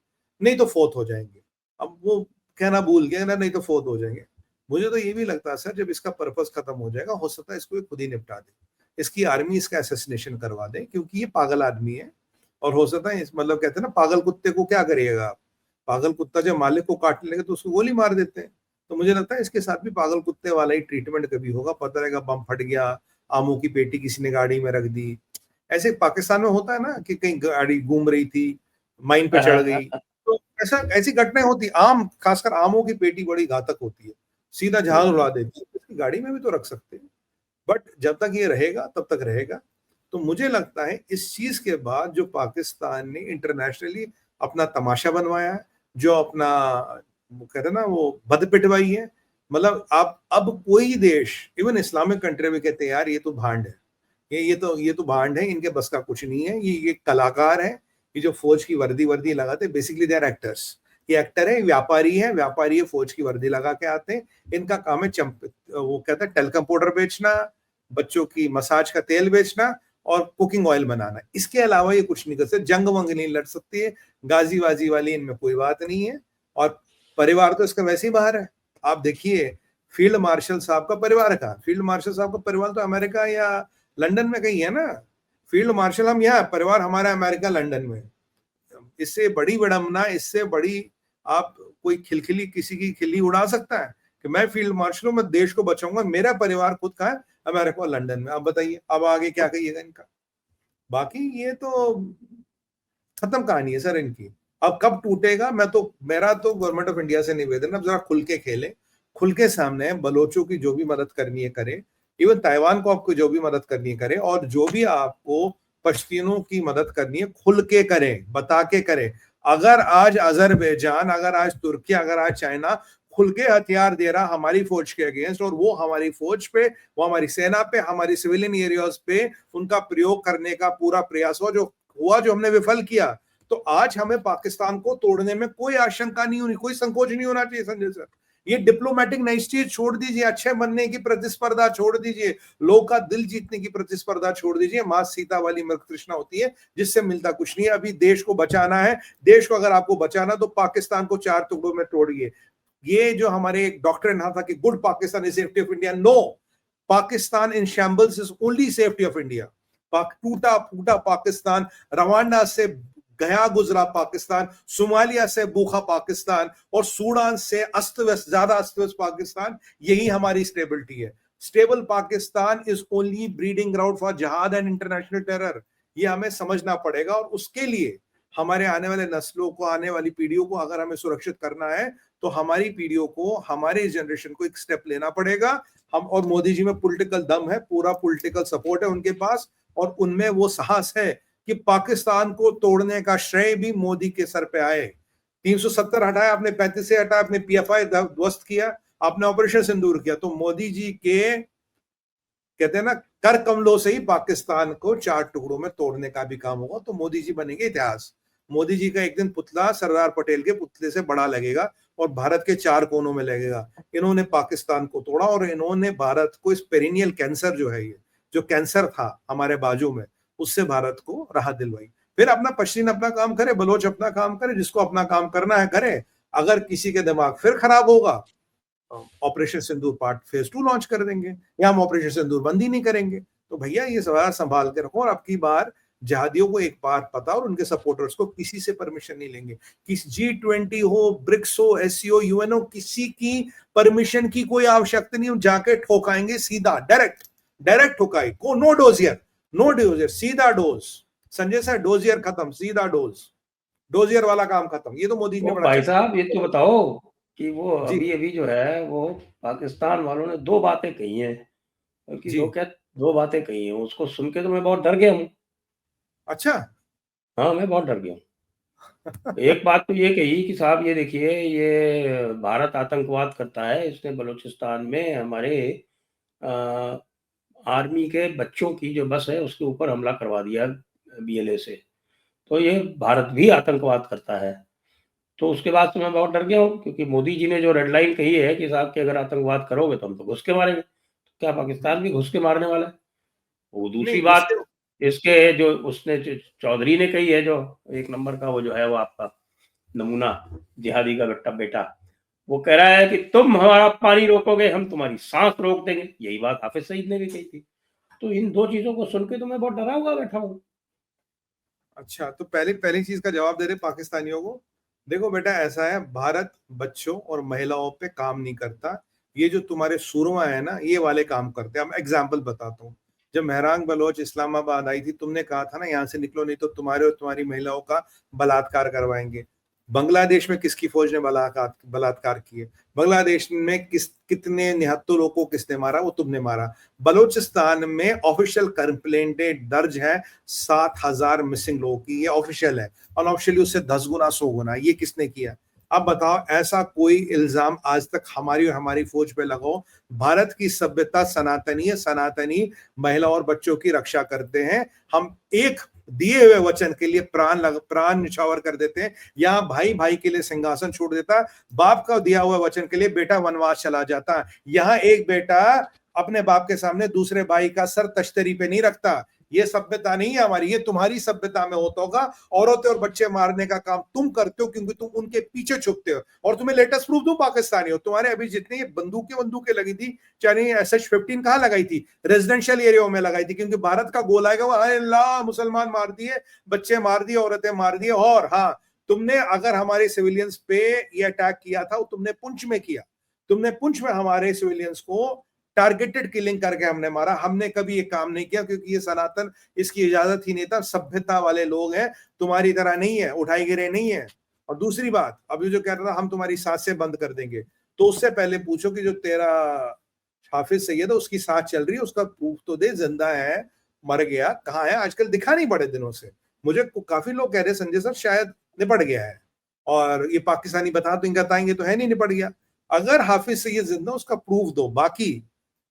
नहीं तो फोत हो जाएंगे। अब वो कहना भूल गया ना, नहीं तो फोत हो जाएंगे। मुझे तो ये भी लगता है सर, जब इसका पर्पस खत्म हो जाएगा, हो सकता है इसको खुद ही निपटा दे, इसकी आर्मी इसका असैसिनेशन करवा दे, क्योंकि ये पागल आदमी है। और हो सकता है मतलब कहते हैं ना, पागल कुत्ते को क्या करिएगा आप, पागल कुत्ता जब मालिक को काटने लगे तो उसको गोली मार देते हैं। तो मुझे लगता है इसके साथ भी पागल कुत्ते वाला ही ट्रीटमेंट कभी होगा, पता रहेगा बम फट गया, आमों की पेटी किसी ने गाड़ी में रख दी। ऐसे पाकिस्तान में होता है ना कि कहीं गाड़ी घूम रही थी, माइन पे चढ़ गई, तो ऐसी घटनाएं होती। आम, खासकर आमों की पेटी बड़ी घातक होती है, सीधा जहाज उड़ा देती है, इसकी गाड़ी में भी तो रख सकते हैं। बट जब तक ये रहेगा तब तक रहेगा। तो मुझे लगता है इस चीज के बाद जो पाकिस्तान ने इंटरनेशनली अपना तमाशा बनवाया है, जो अपना वो कहते हैं ना वो बद पिटवाई है, मतलब आप अब कोई देश, इवन इस्लामिक कंट्री में कहते हैं यार ये तो भांड है, ये तो भांड है, इनके बस का कुछ नहीं है, ये कलाकार है, ये जो फौज की वर्दी लगाते, बेसिकली दे आर एक्टर्स। ये एक्टर है, व्यापारी है फौज की वर्दी लगा के आते हैं, इनका काम है वो कहते हैं टेलकम पाउडर बेचना, बच्चों की मसाज का तेल बेचना और कुकिंग ऑयल बनाना। इसके अलावा ये कुछ नहीं कर सकते, जंग वंग नहीं लड़ सकती है, गाजी वाजी वाली इनमें कोई बात नहीं है। और परिवार तो इसका वैसे ही बाहर है। आप देखिए फील्ड मार्शल साहब का परिवार कहाँ, फील्ड मार्शल साहब का परिवार तो अमेरिका या लंदन में कहीं है ना। फील्ड मार्शल हम यहाँ, परिवार हमारा अमेरिका लंदन में। इससे बड़ी विडंबना, इससे बड़ी आप कोई खिलखिली किसी की खिल्ली उड़ा सकता है कि मैं फील्ड मार्शल हूं, मैं देश को बचाऊंगा, मेरा परिवार खुद कहाँ है, अमेरिका और लंदन में। आप बताइए अब आगे क्या कहिएगा इनका। बाकी ये तो खत्म कहानी है सर इनकी। अब कब टूटेगा, मेरा तो गवर्नमेंट ऑफ इंडिया से निवेदन है, जरा खुल के खेले, खुल के सामने बलोचों की जो भी मदद करनी है करे, इवन ताइवान को आपको जो भी मदद करनी है करे, और जो भी आपको पश्तीनों की मदद करनी है खुल के करें, बता के करें। अगर आज अजरबैजान, अगर आज तुर्की, अगर आज चाइना खुल के हथियार दे रहा हमारी फौज के अगेंस्ट, और वो हमारी फौज पे, वो हमारी सेना पे, हमारी सिविलियन एरियाज पे उनका प्रयोग करने का पूरा प्रयास हुआ जो हमने विफल किया। तो आज हमें पाकिस्तान को तोड़ने में कोई आशंका नहीं होनी, कोई संकोच नहीं होना चाहिए संजय सर। ये डिप्लोमेटिक नाइस्टीज छोड़ दीजिए, अच्छे बनने की प्रतिस्पर्धा छोड़ दीजिए, लोग का दिल जीतने की प्रतिस्पर्धा छोड़ दीजिए। मां सीता वाली मृग तृष्णा होती है जिससे मिलता कुछ नहीं है। अभी देश को बचाना है, देश को अगर आपको बचाना तो पाकिस्तान को 4 टुकड़ों में तोड़िए। ये जो हमारे एक डॉक्टर था कि good Pakistan is safety of India, no, Pakistan in shambles is only safety of India. टूटा फूटा पाकिस्तान, रवांडा से गया गुजरा पाकिस्तान, सोमालिया से भूखा पाकिस्तान, और सूडान से अस्त व्यस्त, ज्यादा अस्त व्यस्त पाकिस्तान, यही हमारी स्टेबिलिटी है। Stable Pakistan is only breeding ground for jihad and international terror. ये हमें समझना पड़ेगा, और उसके लिए हमारे आने वाले नस्लों को, आने वाली पीढ़ियों को अगर हमें सुरक्षित करना है तो हमारी पीढ़ियों को, हमारे जनरेशन को एक स्टेप लेना पड़ेगा। हम, और मोदी जी में पॉलिटिकल दम है, पूरा पॉलिटिकल सपोर्ट है उनके पास, और उनमें वो साहस है कि पाकिस्तान को तोड़ने का श्रेय भी मोदी के सर पे आए। 370 हटाया आपने, 35 से हटाया आपने, पीएफआई ध्वस्त किया आपने, ऑपरेशन सिंदूर किया। तो मोदी जी के, कहते हैं ना, कर कमलों से ही पाकिस्तान को 4 टुकड़ों में तोड़ने का भी काम होगा। तो मोदी जी बनेंगे इतिहास। मोदी जी का एक दिन पुतला सरदार पटेल के पुतले से बड़ा लगेगा और भारत के 4 कोनों में लगेगा। इन्होंने पाकिस्तान को तोड़ा, और इन्होंने भारत को इस पेरिनियल कैंसर जो है, ये जो कैंसर था हमारे बाजू में, उससे भारत को राहत दिलवाई। फिर अपना पश्चिम अपना काम करे, बलोच अपना काम करे, जिसको अपना काम करना है करे। अगर किसी के दिमाग फिर खराब होगा, ऑपरेशन सिंदूर पार्ट फेज 2 लॉन्च कर देंगे, या हम ऑपरेशन सिंदूर बंद ही नहीं करेंगे। तो भैया ये सवाल संभाल के रखो, और अब की बार जहादियों को एक बार पता, और उनके सपोर्टर्स को किसी से परमिशन नहीं लेंगे। किस G20 हो, ब्रिक्स हो, SCO, यूएनओ, किसी की परमिशन की कोई आवश्यकता नहीं हो। जाके ठोकाएंगे सीधा, डायरेक्ट ठोकाई को, नो डोजियर, सीधा डोज। संजय सर, डोजियर खत्म, सीधा डोजियर वाला काम खत्म। ये तो मोदी जी ने बड़ा भाई साहब, ये तो बताओ कि वो जी अभी जो है, वो पाकिस्तान वालों ने 2 बातें कही हैं, कि जी, 2 बातें कही हैं, उसको सुन के तो मैं बहुत डर गया हूँ। अच्छा। हाँ, मैं बहुत डर गया हूँ। एक बात तो ये कही कि साहब ये देखिए, ये भारत आतंकवाद करता है, इसने बलूचिस्तान में हमारे आर्मी के बच्चों की जो बस है उसके ऊपर हमला करवा दिया BLA से, तो ये भारत भी आतंकवाद करता है। तो उसके बाद से मैं बहुत डर गया हूँ, क्योंकि मोदी जी ने जो रेड लाइन कही है कि साहब कि अगर आतंकवाद करोगे तो हम तो घुस के मारेंगे, तो क्या पाकिस्तान भी घुस के मारने वाला है? वो दूसरी नहीं, बात, उससे इसके जो उसने चौधरी ने कही है, जो 1 नंबर का वो जो है, वो आपका नमूना जिहादी का गट्टा बेटा, वो कह रहा है कि तुम हमारा पानी रोकोगे, हम तुम्हारी सांस रोक देंगे। यही बात हाफिज सईद ने भी कही थी। तो इन 2 चीजों को सुन के तो मैं बहुत डरा हुआ बैठा हूँ। अच्छा, तो पहली चीज का जवाब दे रहे पाकिस्तानियों को। देखो बेटा, ऐसा है, भारत बच्चों और महिलाओं पे काम नहीं करता। ये जो तुम्हारे सूरमा है ना, ये वाले काम करते हैं। मैं एग्जाम्पल बताता हूँ। जब मेहरांग बलोच इस्लामाबाद आई थी, तुमने कहा था ना, यहाँ से निकलो नहीं तो तुम्हारे और तुम्हारी महिलाओं का बलात्कार करवाएंगे। बांग्लादेश में किसकी फौज ने बलात्कार किए? बांग्लादेश में कितने निहत्तों लोगों को किसने मारा? वो तुमने मारा। बलूचिस्तान में ऑफिशियल कंप्लेंटें दर्ज है 7,000 मिसिंग लोगों की, ये ऑफिशियल है। अनऑफिशियली उससे 10 गुना 100 गुना। ये किसने किया? अब बताओ, ऐसा कोई इल्जाम आज तक हमारी और हमारी फौज पे लगाओ? भारत की सभ्यता सनातनी है, सनातनी महिला और बच्चों की रक्षा करते हैं। हम एक दिए हुए वचन के लिए प्राण निछावर कर देते हैं। यहाँ भाई भाई के लिए सिंहासन छोड़ देता, बाप का दिया हुआ वचन के लिए बेटा वनवास चला जाता। यहाँ एक बेटा अपने बाप के सामने दूसरे भाई का सर तश्तरी पे नहीं रखता। ये सभ्यता नहीं है हमारी, ये तुम्हारी सभ्यता में होता होगा। औरतें और बच्चे मारने का काम तुम करते हो क्योंकि तुम उनके पीछे छुपते हो। और तुम्हें लेटेस्ट प्रूफ दूं, पाकिस्तानी हो, तुम्हारे अभी जितनी बंदूकें लगी थी, चाहे SH-15 कहाँ लगाई थी? रेजिडेंशियल एरिया में लगाई थी, क्योंकि भारत का गोला आएगा वो, अल्लाह मुसलमान मार दिए, बच्चे मार दिए, औरतें मार दिए। और हाँ, तुमने अगर हमारे सिविलियंस पे ये अटैक किया था, वो तुमने पुंछ में किया। तुमने पुंछ में हमारे सिविलियंस को टारगेटेड किलिंग करके हमने मारा। हमने कभी ये काम नहीं किया, क्योंकि ये सनातन, इसकी इजाजत ही नहीं था। सभ्यता वाले लोग हैं, तुम्हारी तरह नहीं है, उठाई गिरे नहीं है। और दूसरी बात, अभी जो कह रहा था हम तुम्हारी सांसें बंद कर देंगे, तो उससे पहले पूछो कि जो तेरा हाफिज सईद है उसकी सांस चल रही है, उसका प्रूफ तो दे, जिंदा है, मर गया, कहाँ है? आजकल दिखा नहीं बड़े दिनों से। मुझे काफी लोग कह रहे संजय सर शायद निपट गया है, और ये पाकिस्तानी बताएंगे तो है नहीं निपट गया। अगर हाफिज सैयद जिंदा उसका प्रूफ दो। बाकी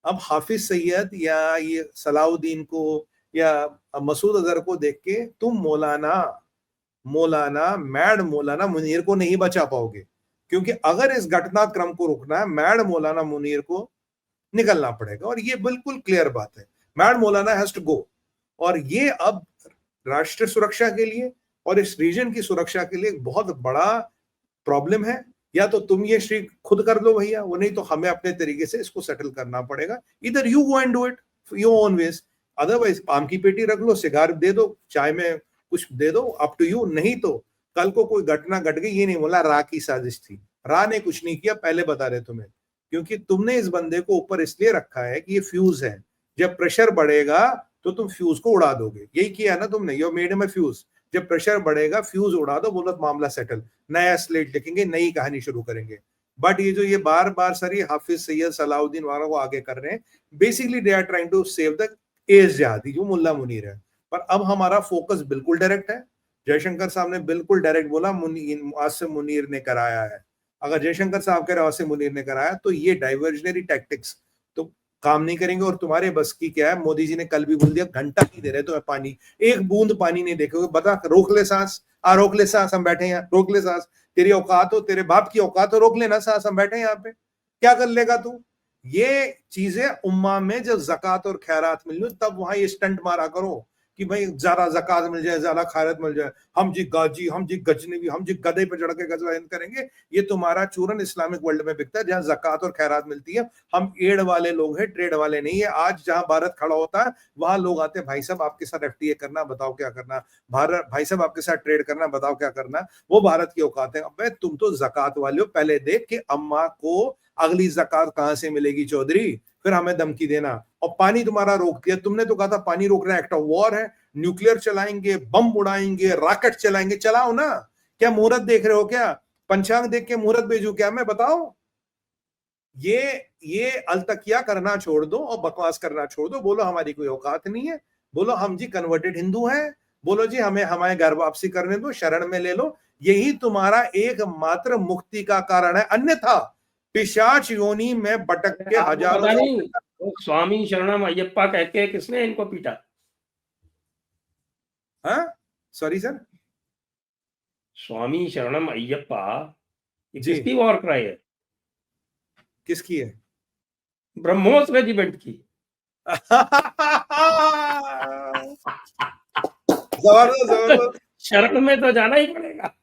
अब हाफिज सैयद या ये सलाउद्दीन को या मसूद अजहर को देख के तुम मैड मौलाना मुनीर को नहीं बचा पाओगे, क्योंकि अगर इस घटनाक्रम को रोकना है मैड मौलाना मुनीर को निकलना पड़ेगा। और ये बिल्कुल क्लियर बात है, mad Maulana has to go. और ये अब राष्ट्रीय सुरक्षा के लिए और इस रीजन की सुरक्षा के लिए एक बहुत बड़ा प्रॉब्लम है। या तो तुम ये श्री खुद कर लो भैया, वो नहीं तो हमें अपने तरीके से इसको सेटल करना पड़ेगा। इधर you go and do it your own ways, otherwise पान की पेटी रख लो, सिगार दे दो, चाय में कुछ दे दो, अप टू यू। नहीं तो कल को कोई घटना घट गई, ये नहीं बोला रा की साजिश थी, रा ने कुछ नहीं किया, पहले बता रहे तुम्हें, क्योंकि तुमने इस बंदे को ऊपर इसलिए रखा है कि ये फ्यूज है, जब प्रेशर बढ़ेगा तो तुम फ्यूज को उड़ा दोगे। यही किया ना तुमने, you made him a fuse. जब प्रेशर बढ़ेगा फ्यूज उड़ा दो, बोलो मामला सेटल, नया स्लेट लिखेंगे, नई कहानी शुरू करेंगे। बट ये जो ये बार बार सर ये हाफिज सैयद सलाउद्दीन वालों को आगे कर रहे हैं, basically they are trying to save the age jihadi जो मुल्ला मुनीर है। पर अब हमारा फोकस बिल्कुल डायरेक्ट है। जयशंकर साहब ने बिल्कुल डायरेक्ट बोला आसिम मुनीर ने कराया है। अगर जयशंकर साहब कह रहे आसिम मुनीर ने कराया तो ये डाइवर्जनरी टैक्टिक्स तो काम नहीं करेंगे। और तुम्हारे बस की क्या है, मोदी जी ने कल भी बोल दिया घंटा नहीं दे रहे तुम्हें पानी, एक बूंद पानी नहीं देखोगे, बता रोक ले सांस, रोक ले सांस, हम बैठे हैं रोक ले सांस, तेरी औकात हो, तेरे बाप की औकात हो, रोक लेना सांस, हम बैठे हैं यहाँ पे, क्या कर लेगा तू। ये चीजें उम्मा में जब जक़ात और खैरात मिल तब वहां ये स्टंट मारा करो कि भाई ज्यादा जक़ात मिल जाए, ज्यादा खैरात मिल जाए, हम जी गाजी, हम जी गजनबी, हम जी गधे पे चढ़ के गजवाइन करेंगे। ये तुम्हारा चूरन इस्लामिक वर्ल्ड में बिकता है, जहां जक़ात और खैरात मिलती है। हम एड वाले लोग हैं, ट्रेड वाले नहीं है। आज जहां भारत खड़ा होता है वहां लोग आते हैं, भाई साहब आपके साथ एफटीए करना, बताओ क्या करना, भारत भाई साहब आपके साथ ट्रेड करना, बताओ क्या करना। वो भारत की औकात है। अब तुम तो जक़ात वाले हो, पहले देख के अम्मा को अगली जक़ात कहां से मिलेगी चौधरी, फिर हमें धमकी देना। और पानी तुम्हारा रोक दिया, तुमने तो कहा था पानी रोकना एक्ट ऑफ वॉर है, न्यूक्लियर चलाएंगे, बम उड़ाएंगे, रॉकेट चलाएंगे, चलाओ ना। क्या मुहूर्त देख रहे हो क्या, पंचांग देख के मुहूर्त भेजू क्या मैं, बताओ। ये अलतकिया करना छोड़ दो और बकवास करना छोड़ दो। बोलो हमारी कोई औकात नहीं है, बोलो हम जी कन्वर्टेड हिंदू हैं, बोलो जी हमें हमारे घर वापसी करने दो, शरण में ले लो। यही तुम्हारा एकमात्र मुक्ति का कारण है, अन्यथा पिशाच योनि में भटक के हजारों पता नहीं स्वामी शरणम अयप्पा कह के किसने इनको पीटा। हाँ सॉरी सर, स्वामी शरणम अयप्पा जी किसकी वॉर क्राई है? किसकी है? ब्रह्मोस रेजिमेंट की। जबरदस्त जबरदस्त, शरण में तो जाना ही पड़ेगा।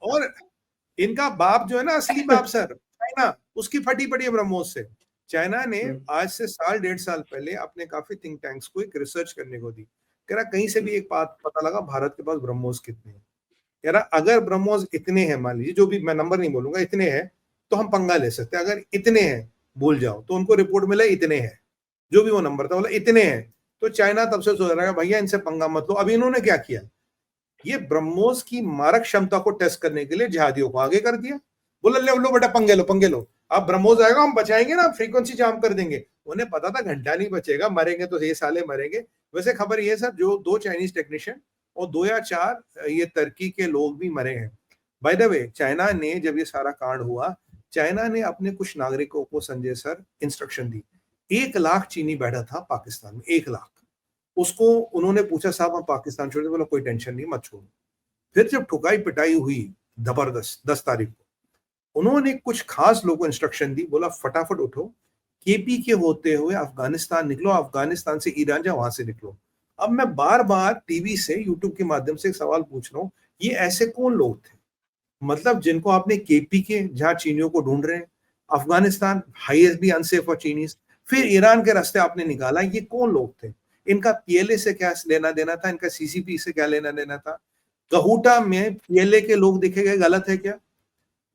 और इनका बाप जो है ना, असली बाप सर चाइना, उसकी फटी पड़ी है ब्रह्मोस से। चाइना ने आज से साल 1.5 साल पहले अपने काफी थिंक टैंक्स को एक रिसर्च करने को दी, कह रहा कहीं से भी एक बात पता लगा भारत के पास ब्रह्मोस कितने हैं। कह रहा अगर ब्रह्मोस इतने हैं, मान लीजिए जो भी, मैं नंबर नहीं बोलूंगा, इतने हैं तो हम पंगा ले सकते हैं। अगर इतने हैं भूल जाओ, तो उनको रिपोर्ट मिला इतने हैं, जो भी वो नंबर था बोला इतने हैं, तो चाइना तब से सोच रहा है भैया इनसे पंगा मत लो। अभी इन्होंने क्या किया, ये ब्रह्मोस की मारक क्षमता को टेस्ट करने के लिए जिहादियों को आगे कर दिया। बोला ले लो बेटा पंगे लो, पंगे लो, अब ब्रह्मोस आएगा हम बचाएंगे ना, फ्रीक्वेंसी जाम कर देंगे। उन्हें पता था घंटा नहीं बचेगा, मरेंगे तो ये साले मरेंगे। वैसे खबर ये सर, जो 2 चाइनीज टेक्नीशियन और 2 या 4 ये तुर्की के लोग भी मरे हैं। बाय द वे चाइना ने जब ये सारा कांड हुआ, चाइना ने अपने कुछ नागरिकों को संजय सर इंस्ट्रक्शन दी। 1 लाख चीनी बैठा था पाकिस्तान में, 1 लाख। उसको उन्होंने पूछा साहब हम पाकिस्तान छोड़ दे, बोला कोई टेंशन नहीं मत छोड़ो। फिर जब ठुकाई पिटाई हुई जबरदस्त 10 तारीख को, उन्होंने कुछ खास लोगों को इंस्ट्रक्शन दी, बोला फटाफट उठो, केपी के होते हुए अफगानिस्तान निकलो, अफगानिस्तान से ईरान या वहां से निकलो। अब मैं बार बार टीवी से यूट्यूब के माध्यम से एक सवाल पूछ रहा हूँ, ये ऐसे कौन लोग थे, मतलब जिनको आपने केपी के जहां चीनियों को ढूंढ रहे हैं, अफगानिस्तान हाईएस्ट भी अनसेफ फॉर चीनीज, फिर ईरान के रास्ते आपने निकाला, ये कौन लोग थे, इनका पीएलए से क्या लेना देना था, इनका सीसीपी से क्या लेना देना था। कहूटा में पीएलए के लोग दिखे गए, गलत है क्या?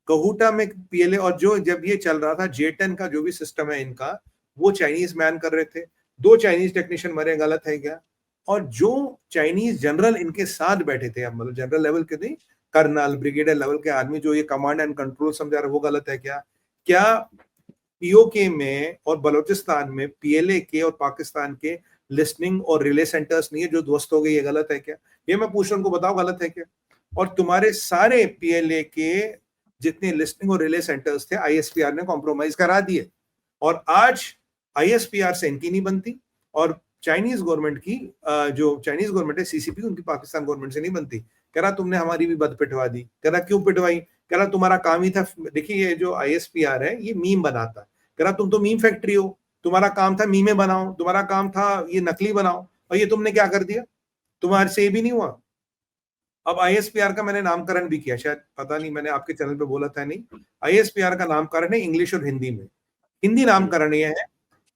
कहूटा में पीएलए, और जो जब ये चल रहा था J10 का जो भी सिस्टम है इनका, वो चाइनीज मैन कर रहे थे, 2 चाइनीज टेक्नीशियन मरे, गलत है क्या? और जो चाइनीज जनरल इनके साथ बैठे थे, अब मतलब जनरल लेवल के नहीं, कर्नल ब्रिगेडियर लेवल के आदमी जो ये कमांड एंड कंट्रोल समझा रहे, वो गलत है क्या? क्या पीओके में और बलूचिस्तान में पीएलए के और पाकिस्तान के लिस्निंग और रिले सेंटर्स नहीं है जो ध्वस्त हो गए, ये गलत है क्या? ये मैं पूछ रहा हूं, उनको बताओ गलत है क्या? और तुम्हारे सारे पीएलए के जितने लिस्टिंग और रिले सेंटर्स थे आईएसपीआर ने कॉम्प्रोमाइज करा दिए, और आज आईएसपीआर से इनकी नहीं बनती, और चाइनीज गवर्नमेंट की जो चाइनीज गवर्नमेंट है सीसीपी, उनकी पाकिस्तान गवर्नमेंट से नहीं बनती। कह रहा तुमने हमारी भी बद पिटवा दी। कह रहा क्यों पिटवाई? कह रहा तुम्हारा काम ही था, देखिए ये जो आईएसपीआर है ये मीम बनाता है। कह रहा तुम तो मीम फैक्ट्री हो, तुम्हारा काम था मीमे बनाओ, तुम्हारा काम था ये नकली बनाओ, और ये तुमने क्या कर दिया? तुम्हारे से भी नहीं हुआ। अब आईएसपीआर का मैंने नामकरण भी किया, शायद पता नहीं मैंने आपके चैनल पे बोला था नहीं। आईएसपीआर का नामकरण है इंग्लिश और हिंदी में। हिंदी नामकरण ये है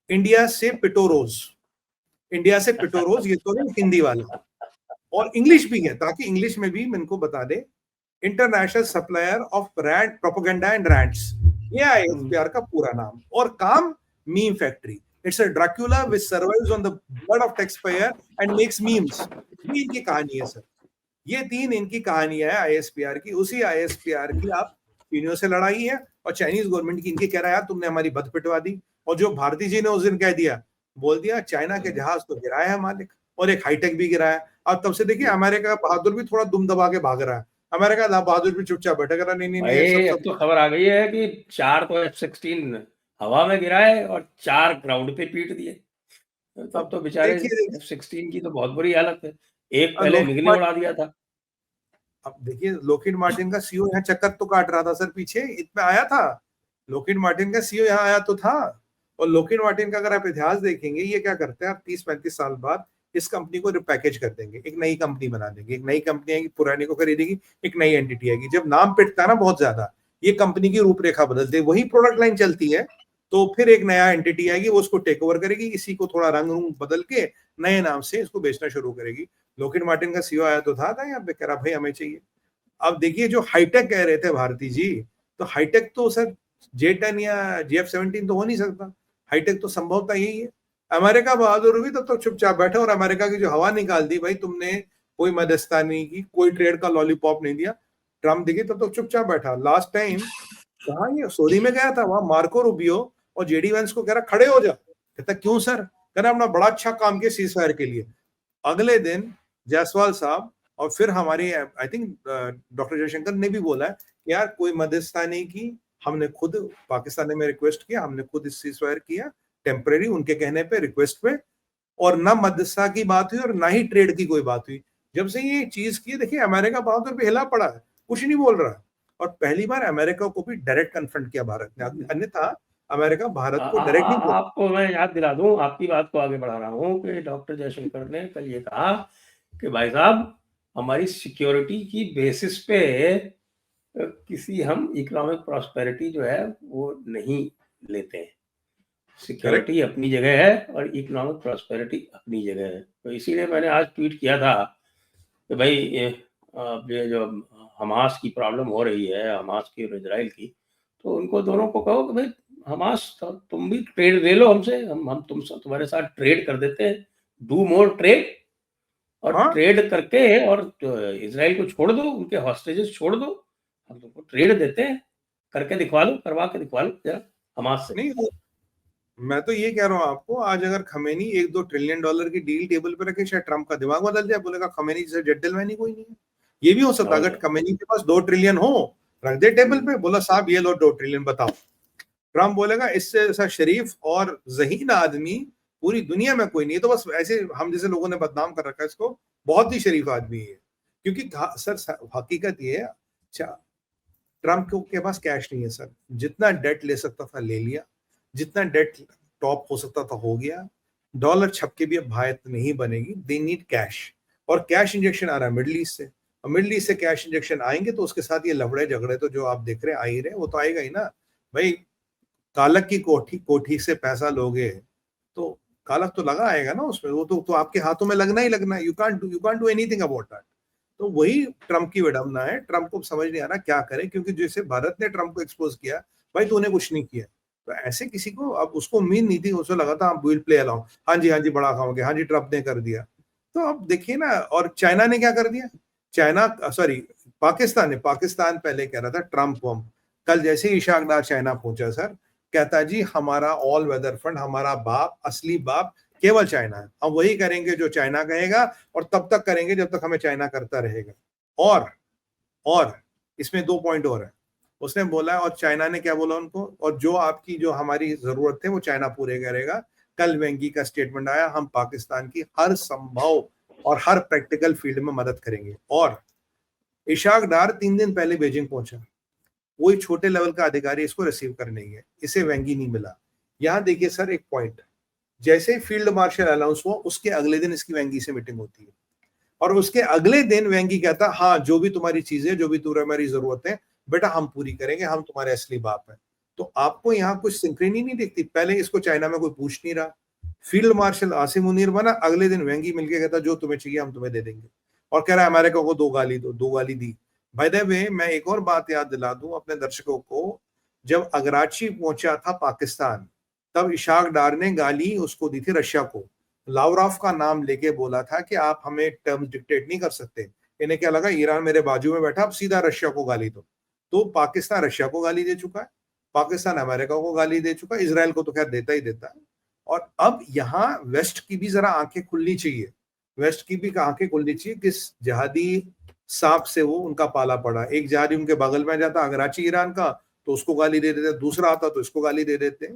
इंडिया से पिटोरोज, इंडिया से पिटोरोज, ये तो नहीं हिंदी वाला, और इंग्लिश भी है ताकि इंग्लिश में भी मैं इनको बता दे, international supplier of brand propaganda and rants, ये आईएसपीआर का पूरा नाम। और काम meme factory, it's a Dracula which survives on the blood of taxpayer and makes memes. ये इनकी कहानी है सर, ये तीन इनकी कहानियां है आईएसपीआर की। उसी आईएसपीआर की आप चीनियों से लड़ाई है, और चाइनीज गवर्नमेंट की इनकी कह रहा है यार तुमने हमारी बद पिटवा दी। और जो भारती जी ने उस दिन कह दिया, बोल दिया चाइना के जहाज तो गिराया है मालिक, और एक हाईटेक भी गिराया। अब तब से देखिए अमेरिका का बहादुर भी थोड़ा दुम दबा के भाग रहा है, अमेरिका का बहादुर भी चुपचाप बैठा कर, नहीं नहीं नहीं, अब तो खबर आ गई है कि 4 तो F-16 हवा में गिराए और 4 ग्राउंड पे पीट दिए। तब तो बेचारे F-16 की तो बहुत बुरी हालत है, एक पहले मिग ने उड़ा दिया था। अब देखिए लॉकहीड मार्टिन का सीईओ यहाँ चक्कर तो काट रहा था सर, पीछे इसमें आया था, लॉकहीड मार्टिन का सीईओ यहाँ आया तो था। और लॉकहीड मार्टिन का अगर आप इतिहास देखेंगे, ये क्या करते हैं, आप 30-35 साल बाद इस कंपनी को रिपैकेज कर देंगे, एक नई कंपनी बना देंगे, एक नई कंपनी आएगी पुरानी को खरीदेगी, एक नई एंटिटी आएगी। जब नाम पिटता है ना बहुत ज्यादा, ये कंपनी की रूपरेखा बदलते, वही प्रोडक्ट लाइन चलती है, तो फिर एक नया एंटिटी आएगी, वो उसको टेक ओवर करेगी, इसी को थोड़ा रंग रूंग बदल के नए नाम से इसको बेचना शुरू करेगी। लॉकहीड मार्टिन का सीईओ आया तो था यहाँ पे, कह रहा भाई हमें चाहिए। अब देखिए जो हाईटेक कह रहे थे भारती जी, तो हाईटेक तो सर J-10 या JF-17 तो हो नहीं सकता, हाईटेक तो संभवतः यही है। अमेरिका बहादुर भी तो चुपचाप बैठे, और अमेरिका की जो हवा निकाल दी भाई तुमने, कोई मध्यस्थानी की, कोई ट्रेड का लॉलीपॉप नहीं दिया। ट्रम्प देखिए तब तो चुपचाप बैठा। लास्ट टाइम कहा ये सऊदी में गया था, वहां मार्को रूबियो और जेडी वेंस को कह रहा खड़े हो जा, कहता क्यों सर? कह रहा अपना बड़ा अच्छा काम किया सीजफायर के लिए। अगले दिन जायसवाल साहब और फिर हमारी आई थिंक डॉक्टर जयशंकर ने भी बोला है यार कोई मध्यस्थानी की, हमने खुद पाकिस्तान में रिक्वेस्ट किया, हमने खुद इस सीजफायर किया टेम्परेरी उनके कहने पे, रिक्वेस्ट पे, और ना मध्यस्थता की बात हुई और ना ही ट्रेड की कोई बात हुई। जब से ये चीज की, देखिए अमेरिका बहादुर भी हिला पड़ा है, कुछ नहीं बोल रहा, और पहली बार अमेरिका को भी डायरेक्ट कन्फ्रंट किया भारत ने, अन्यथा अमेरिका भारत को डायरेक्ट नहीं बोला। आपको मैं याद दिला दूं, आपकी बात को आगे बढ़ा रहा हूं कि डॉक्टर जयशंकर ने कल ये कहा कि भाई साहब हमारी सिक्योरिटी की बेसिस पे किसी हम इकोनॉमिक प्रॉस्पेरिटी जो है वो नहीं लेते हैं। सिक्योरिटी अपनी जगह है और इकोनॉमिक प्रॉस्पेरिटी अपनी जगह है। तो इसीलिए मैंने आज ट्वीट किया था कि भाई ये जो हमास की प्रॉब्लम हो रही है, हमास की और इजराइल की, तो उनको दोनों को कहो कि भाई हमास तुम भी ट्रेड ले लो हमसे, हम तुम्हारे साथ ट्रेड कर देते हैं, डू मोर ट्रेड, और ट्रेड करके और इजराइल को छोड़ दो, उनके हॉस्टेजेस छोड़ दो, हम तुमको ट्रेड देते हैं, करके दिखवा लो, करवा के दिखवा लो जरा हमास से। नहीं, मैं तो ये कह रहा हूँ आपको, आज अगर खमेनी $1-2 ट्रिलियन की डील टेबल पे रखे, शायद ट्रम्प का दिमाग बदल जाए, बोलेगा खमेनी जैसे जेंटलमैन ही कोई नहीं है। ये भी हो सकता है, अगर खमेनी के पास 2 ट्रिलियन हो, रख दे टेबल पे, बोला साहब ये लो 2 ट्रिलियन बताओ, ट्रम्प बोलेगा इससे ऐसा शरीफ और जहीन आदमी पूरी दुनिया में कोई नहीं है। तो बस ऐसे हम जैसे लोगों ने बदनाम कर रखा है इसको, बहुत ही शरीफ आदमी है, क्योंकि सर हकीकत ये है, ट्रम्प के पास कैश नहीं है सर, जितना डेट ले सकता था ले लिया, जितना डेट टॉप हो सकता था हो गया, डॉलर छप के भी अब भारत नहीं बनेगी, दे नीड कैश, और कैश इंजेक्शन आ रहा है मिडिल ईस्ट से, और मिडिल ईस्ट से कैश इंजेक्शन आएंगे तो उसके साथ ये लफड़े झगड़े तो जो आप देख रहे हैं आ ही रहे, वो तो आएगा ही ना भाई। कालक की कोठी से पैसा लोगे तो कालक तो लगा आएगा ना उसमें, वो तो आपके हाथों में लगना ही लगना है, you can't do anything about that. तो वही ट्रम्प की विडंबना है, ट्रम्प को समझ नहीं आ रहा क्या करे, क्योंकि जैसे भारत ने ट्रम्प को एक्सपोज किया, भाई तूने कुछ नहीं किया, तो ऐसे किसी को अब उसको उम्मीद नहीं थी, उसको लगा था विल प्ले अलोंग, हाँ जी बड़ा खाओगे, हाँ जी ट्रम्प ने कर दिया। तो अब देखिए ना, और चाइना ने क्या कर दिया, पाकिस्तान पहले कह रहा था ट्रम्प को, कल जैसे ही इशाक डार चाइना पहुंचा सर, कहता जी हमारा ऑल वेदर फंड, हमारा बाप, असली बाप केवल चाइना है, हम वही करेंगे जो चाइना कहेगा, और तब तक करेंगे जब तक हमें चाइना करता रहेगा। और इसमें 2 पॉइंट और है, उसने बोला, और चाइना ने क्या बोला उनको, और जो आपकी जो हमारी जरूरत है वो चाइना पूरे करेगा। कल वेंगी का स्टेटमेंट आया, हम पाकिस्तान की हर संभव और हर प्रैक्टिकल फील्ड में मदद करेंगे। और इशाक डार 3 दिन पहले बीजिंग पहुंचा, कोई छोटे लेवल का अधिकारी इसको रिसीव करने गया, इसे वेंगी नहीं मिला। यहां देखिए सर एक पॉइंट, जैसे ही फील्ड मार्शल अनाउंस हुआ उसके अगले दिन इसकी वेंगी से मीटिंग होती है, और उसके अगले दिन वेंगी कहता हाँ जो भी तुम्हारी चीजें, जो भी तुम्हारी जरूरत है बेटा हम पूरी करेंगे, हम तुम्हारे असली बाप हैं। तो आपको यहाँ कुछ सिंक्रेनी नहीं दिखती? पहले इसको चाइना में कोई पूछ नहीं रहा, फील्ड मार्शल आसिम मुनीर बना, अगले दिन वेंगी मिलके कहता जो तुम्हें चाहिए हम तुम्हें दे देंगे, और कह रहा है अमेरिका को 2 गाली दो, 2 गाली दी। बाय द वे मैं एक और बात याद दिला दूं अपने दर्शकों को, जब अगराची पहुंचा था पाकिस्तान, तब इशाक डार ने गाली उसको दी थी रशिया को, लावरॉफ का नाम लेके बोला था कि आप हमें टर्म्स डिक्टेट नहीं कर सकते। इन्हें क्या लगा, ईरान मेरे बाजू में बैठा, अब सीधा रशिया को गाली दो। तो पाकिस्तान रशिया को गाली दे चुका है, पाकिस्तान अमेरिका को गाली दे चुका है, इजराइल को तो खैर देता ही देता है। और अब यहाँ वेस्ट की भी जरा आंखें खुलनी चाहिए, वेस्ट की भी आंखें खुलनी चाहिए, किस जहादी सांप से वो उनका पाला पड़ा। एक जहादी उनके बगल में जाता अगराची ईरान का, तो उसको गाली दे देते, दूसरा आता तो इसको गाली दे देते।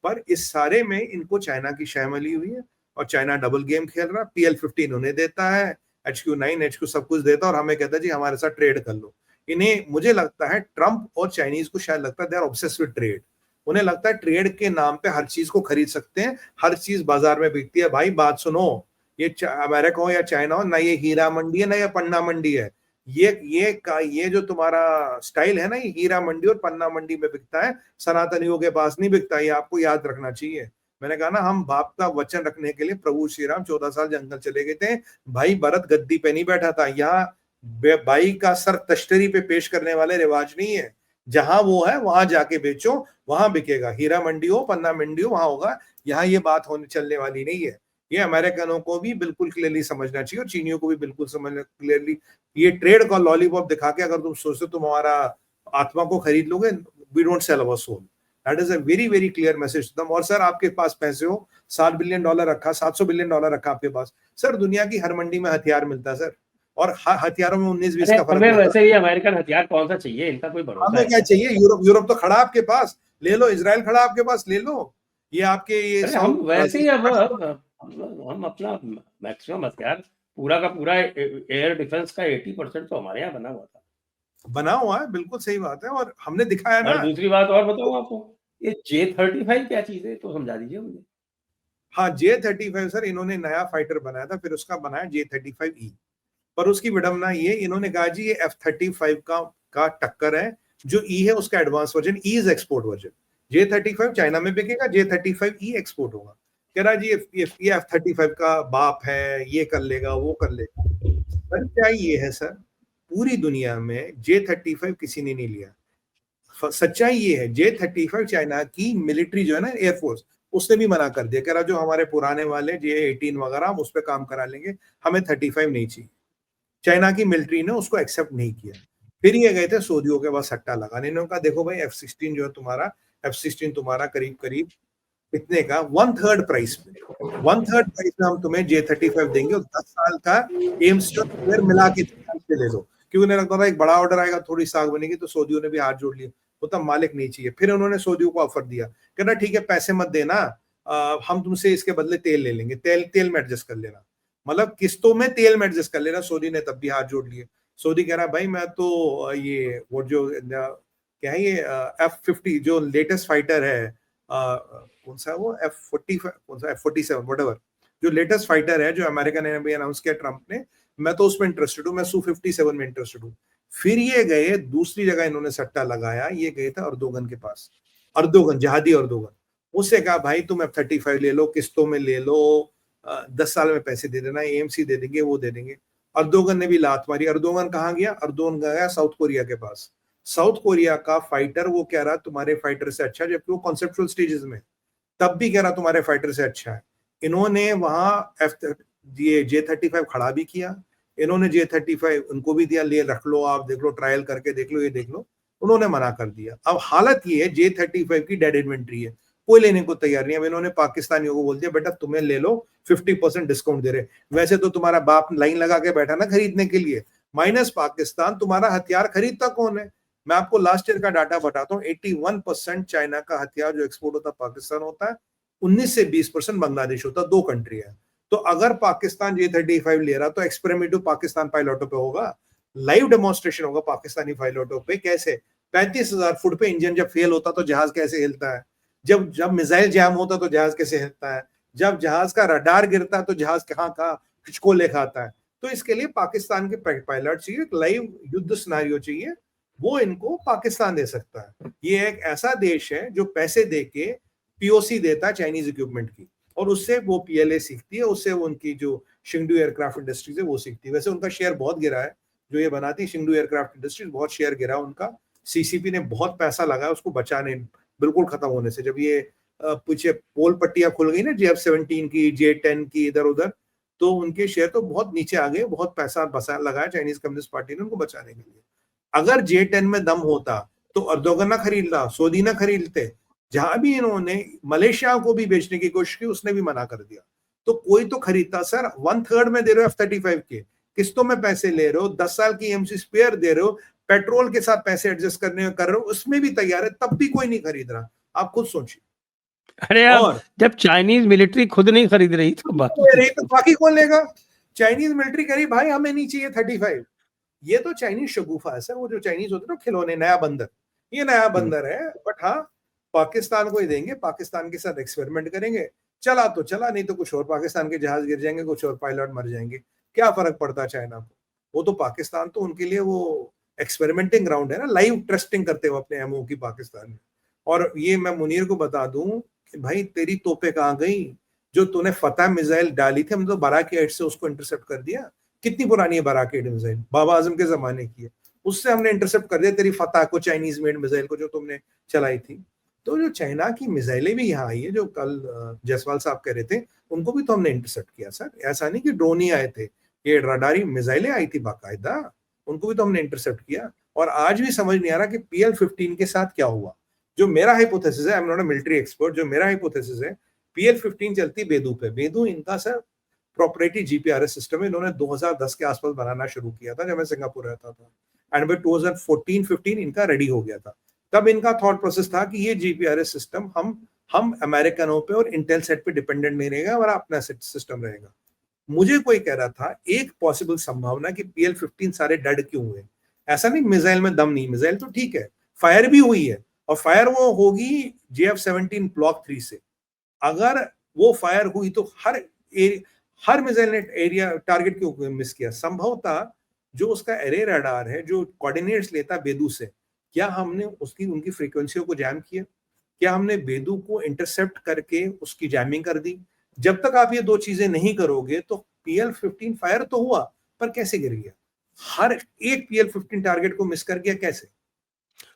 पर इस सारे में इनको चाइना की शामिली हुई है, और चाइना डबल गेम खेल रहा है। PL-15 उन्हें देता है, HQ-9 HQ सब कुछ देता है, और हमें कहता है जी हमारे साथ ट्रेड कर लो। इन्हें मुझे लगता है ट्रंप और चाइनीज को शायद लगता है they are obsessed with trade. उन्हें लगता है ट्रेड के नाम पे हर चीज को खरीद सकते हैं, हर चीज बाजार में बिकती है। भाई बात सुनो, ये अमेरिका हो या चाइना हो, ना ये हीरा मंडी है ना ये पन्ना मंडी है। ये जो तुम्हारा स्टाइल है ना, ये हीरा मंडी और पन्ना मंडी में बिकता है, सनातनियों के पास नहीं बिकता। ये आपको याद रखना चाहिए। मैंने कहा ना, हम बाप का वचन रखने के लिए प्रभु श्री राम 14 साल जंगल चले गए थे। भाई भरत गद्दी पे नहीं बैठा था। यहाँ भाई का सर तश्तरी पे पेश करने वाले रिवाज नहीं है। जहां वो है वहां जाके बेचो, वहां बिकेगा। हीरा मंडी हो पन्ना मंडी हो, वहां होगा। यहाँ ये बात होने चलने वाली नहीं है। ये अमेरिकनों को भी बिल्कुल क्लियरली समझना चाहिए, और चीनियों को भी बिल्कुल समझना क्लियरली। ये ट्रेड का लॉलीपॉप दिखा के अगर तुम सोचते तुम हमारा आत्मा को खरीद लोगे, we don't sell our soul. That is a very very clear message to them. और सर आपके पास पैसे हो, $7 बिलियन रखा, $700 बिलियन रखा आपके पास, सर दुनिया की हर मंडी में हथियार मिलता है सर, और हथियारों में 19-20 का फर्क हमें होता है। वैसे ही अमेरिकन हथियार कौन सा चाहिए, इनका कोई भरोसा हमें क्या चाहिए? यूरोप तो खड़ा आपके पास, ले लो। इजराइल खड़ा आपके पास, ले लो। ये आपके ये हम वैसे ही अब हम अपना मैक्सिमम हथियार पूरा का पूरा एयर डिफेंस का 80% तो हमारे यहाँ बना हुआ था, बना हुआ है। बिल्कुल सही बात है, और हमने दिखाया ना। और दूसरी बात और बताऊं आपको, ये J-35 क्या चीज है तो समझा दीजिए मुझे। हाँ, J-35 सर इन्होंने नया फाइटर बनाया था, फिर उसका बनाया J-35E। पर उसकी विडंबना ये, इन्होंने कहा जी ये F-35 का टक्कर है। जो E है उसका advance version, E is export version. J-35 China में बिकेगा, J-35E एक्सपोर्ट होगा। कह रहा जी ये F-35 का बाप है, ये कर लेगा वो कर लेगा। सच्चाई ये है सर, पूरी दुनिया में J-35 किसी ने नहीं लिया। सच्चाई ये है, J-35 चाइना की मिलिट्री जो है ना, एयरफोर्स, उसने भी मना कर दिया। कह रहा जो हमारे पुराने वाले J-18 वगैरह हम उस पर काम करा लेंगे, हमें 35 नहीं चाहिए। चाइना की मिलिट्री ने उसको एक्सेप्ट नहीं किया। फिर ये गए थे सऊदियों के पास सट्टा लगाने। इन्होंने कहा देखो भाई F-16 जो है तुम्हारा, F-16 तुम्हारा करीब करीब कितने का, 1/3 प्राइस में, 1/3 प्राइस में हम तुम्हें J-35 देंगे, और 10 साल का एम्स मिला के ले लो। क्योंकि उन्हें लगता था एक बड़ा ऑर्डर आएगा, थोड़ी साग बनेगी, तो सऊदियों ने भी हाथ जोड़ लिए। वो तब मालिक नहीं चाहिए। फिर उन्होंने सऊदियों को ऑफर दिया, कहना ठीक है पैसे मत देना, हम तुमसे इसके बदले तेल ले लेंगे, तेल में एडजस्ट कर लेना, मतलब किस्तों में तेल में एडजस्ट कर लेना। सऊदी ने तब भी हाथ जोड़ लिए। सऊदी कह रहा भाई मैं तो ये वो जो क्या है ये F-50 जो लेटेस्ट फाइटर है, कौन सा वो F-45 कौन सा F-47 व्हाटएवर, जो लेटेस्ट फाइटर है जो अमेरिका ने भी अनाउंस किया ट्रंप ने, मैं तो उसमें इंटरेस्टेड हूँ, मैं Su-57 में इंटरेस्टेड हूँ। फिर ये गए दूसरी जगह, इन्होंने सट्टा लगाया, ये गए थे अर्दोगन के पास, अर्दोगन जहादी अर्दोगन। उससे कहा भाई तुम F-35 ले लो, किस्तों में ले लो, 10 साल में पैसे दे देना, AMC दे देंगे, वो दे देंगे। अर्दोगन ने भी लात मारी। अर्दोगन कहाँ गया? अर्दोगन गया साउथ कोरिया के पास। साउथ कोरिया का फाइटर वो कह रहा तुम्हारे फाइटर से अच्छा, जबकि वो कॉन्सेप्चुअल स्टेजेस में, तब भी कह रहा तुम्हारे फाइटर से अच्छा है। इन्होंने वहां J-35 खड़ा भी किया, इन्होंने J-35 उनको भी दिया, ले रख लो, आप देख लो, ट्रायल करके देख लो, ये देख लो। उन्होंने मना कर दिया। अब हालत ये है, J-35 की डेड इन्वेंट्री है, कोई लेने को तैयार नहीं है। अब इन्होंने पाकिस्तानियों को बोल दिया बेटा तुम्हें ले लो, 50% डिस्काउंट दे रहे। वैसे तो तुम्हारा बाप लाइन लगा के बैठा ना खरीदने के लिए, माइनस पाकिस्तान, तुम्हारा हथियार खरीदता कौन है? मैं आपको लास्ट ईयर का डाटा बताता हूँ, 81% चाइना का हथियार जो एक्सपोर्ट होता है पाकिस्तान होता है, 19 से 20% बांग्लादेश होता है, 2 कंट्री है। तो अगर पाकिस्तान J-35 ले रहा तो एक्सपेरिमेंट पाकिस्तान पायलटों पे होगा, लाइव डेमोन्स्ट्रेशन होगा पाकिस्तानी पायलटों पे, कैसे 35,000 फुट पे इंजन जब फेल होता तो जहाज कैसे हिलता है, जब जब मिसाइल जैम होता तो जहाज कैसे हिलता है, जब जहाज का रडार गिरता तो जहाज कहाँ कहाँ खिचकोले खाता है। तो इसके लिए पाकिस्तान के पायलट चाहिए, लाइव युद्ध सिनेरियो चाहिए, वो इनको पाकिस्तान दे सकता है। ये एक ऐसा देश है जो पैसे दे के पीओसी देता है चाइनीज इक्विपमेंट की, और उससे वो पीएलए सीखती है, उससे उनकी जो शिंगडू एयरक्राफ्ट इंडस्ट्रीज है वो सीखती है। वैसे उनका शेयर बहुत गिरा है, जो ये बनाती है शिंगडू एयरक्राफ्ट इंडस्ट्रीज, बहुत शेयर गिरा उनका। सीसीपी ने बहुत पैसा लगाया उसको बचाने, बिल्कुल खत्म होने से। जब ये पीछे पोल पट्टियां खुल गई ना JF-17 की, J-10 की, इधर उधर, तो उनके शेयर तो बहुत नीचे आ गए। बहुत पैसा बसा लगाया चाइनीज कम्युनिस्ट पार्टी ने उनको बचाने के लिए। अगर J-10 में दम होता तो अर्दोगन ना खरीदता, सऊदी ना खरीदते। जहां भी इन्होंने मलेशिया को भी बेचने की कोशिश की, उसने भी मना कर दिया। तो कोई तो खरीदता। सर 1/3 में दे रहे हो F-35 के, किस्तों में पैसे ले रहे हो, 10 साल की EMC स्पेयर दे रहे हो, पेट्रोल के साथ पैसे एडजस्ट करने कर रहे हो, उसमें भी तैयार है, तब भी कोई नहीं खरीद रहा। आप खुद सोचिए। अरे अब जब चाइनीज मिलिट्री खुद नहीं खरीद रही तो बाकी कौन लेगा? चाइनीज मिलिट्री कह रही भाई हमें नहीं चाहिए 35। ये तो चाइनीज शगुफा है सर, वो जो चाइनीज होते हैं ना खिलौने, नया बंदर, ये नया बंदर है। बट हाँ, पाकिस्तान को ही देंगे, पाकिस्तान के साथ एक्सपेरिमेंट करेंगे, चला तो चला, नहीं तो कुछ और पाकिस्तान के जहाज गिर जाएंगे, कुछ और पायलट मर जाएंगे, क्या फर्क पड़ता है चाइना को? वो तो पाकिस्तान तो उनके लिए वो एक्सपेरिमेंटिंग ग्राउंड है ना, लाइव टेस्टिंग करते हो अपने एमओ की पाकिस्तान में। और ये मैं मुनीर को बता दूं कि भाई तेरी तोपे कहाँ गई? जो तूने फतह मिसाइल डाली थी, हमने तो बाराकी 8 से उसको इंटरसेप्ट कर दिया। कितनी पुरानी है बाराकी 8 मिसाइल? बाबा आजम के जमाने की है, उससे हमने इंटरसेप्ट कर दिया तेरी फतह को, चाइनीज मेड मिसाइल को जो तुमने चलाई थी। तो जो चाइना की मिसाइलें भी यहाँ आई है, जो कल जायसवाल साहब कह रहे थे, उनको भी तो हमने इंटरसेप्ट किया सर। ऐसा नहीं कि ड्रोन ही आए थे, ये रडारी मिसाइलें आई थी बाकायदा, उनको भी तो हमने इंटरसेप्ट किया। और आज भी समझ नहीं आ रहा कि PL-15 के साथ क्या हुआ। जो मेरा हाइपोथेसिस है, I am not a military expert, जो मेरा हाइपोथेसिस है, PL-15 चलती बेदू पे। बेदू इनका सर प्रॉपर्टी GPRS सिस्टम है, इन्होंने 2010 के आसपास बनाना शुरू किया था जब मैं सिंगापुर रहता था, एंड बाय 2014-15 इनका रेडी हो गया था। तब इनका थॉट प्रोसेस था कि ये GPRS सिस्टम हम अमेरिकनों पे और इंटेल सेट पे डिपेंडेंट नहीं रहेगा, हमारा अपना सिस्टम रहेगा। मुझे कोई कह रहा था एक पॉसिबल संभावना कि PL-15 सारे डेड क्यों हुए। ऐसा नहीं मिसाइल में दम नहीं, मिसाइल तो ठीक है, फायर भी हुई है, और फायर वो होगी JF-17 ब्लॉक 3 से। अगर वो फायर हुई तो हर मिसाइल ने एरिया टारगेट क्यों मिस किया? संभवतः जो उसका एरे रडार है, जो कोऑर्डिनेट्स लेता बेदू से, क्या हमने उनकी फ्रीक्वेंसियों को जैम किया? क्या हमने बेदू को इंटरसेप्ट करके उसकी जैमिंग कर दी? जब तक आप ये 2 चीजें नहीं करोगे तो PL-15 फायर तो हुआ, पर कैसे गिर गया? हर एक PL-15 टारगेट को मिस कर गया, कैसे?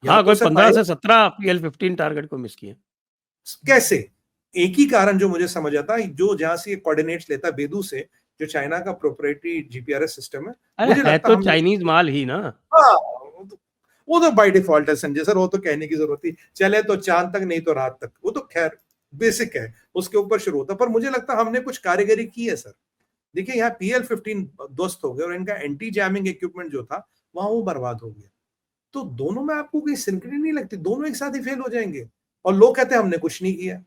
हाँ, कोई 15 से 17 PL-15 टारगेट को मिस किए। कैसे? एक ही कारण जो मुझे समझ आता है, जो जहां से कोऑर्डिनेट्स लेता बेदू से, जो चाइना का प्रोप्राइटरी GPRS सिस्टम है, मुझे है लगता तो चाइनीज माल ही ना। हाँ, वो तो बाय डिफॉल्ट है संजय सर, वो तो कहने की जरूरत ही, चले तो चांद तक नहीं तो रात तक, वो तो खैर बेसिक है, उसके ऊपर शुरू होता। पर मुझे लगता है हमने कुछ कारीगरी की है सर। देखिए यहाँ PL-15 ध्वस्त हो गया, और इनका एंटी जैमिंग इक्विपमेंट जो था वहां वो बर्बाद हो गया। तो दोनों में आपको कोई सिंक्रोनी नहीं लगती? दोनों एक साथ ही फेल हो जाएंगे, और लोग कहते हैं हमने कुछ नहीं किया।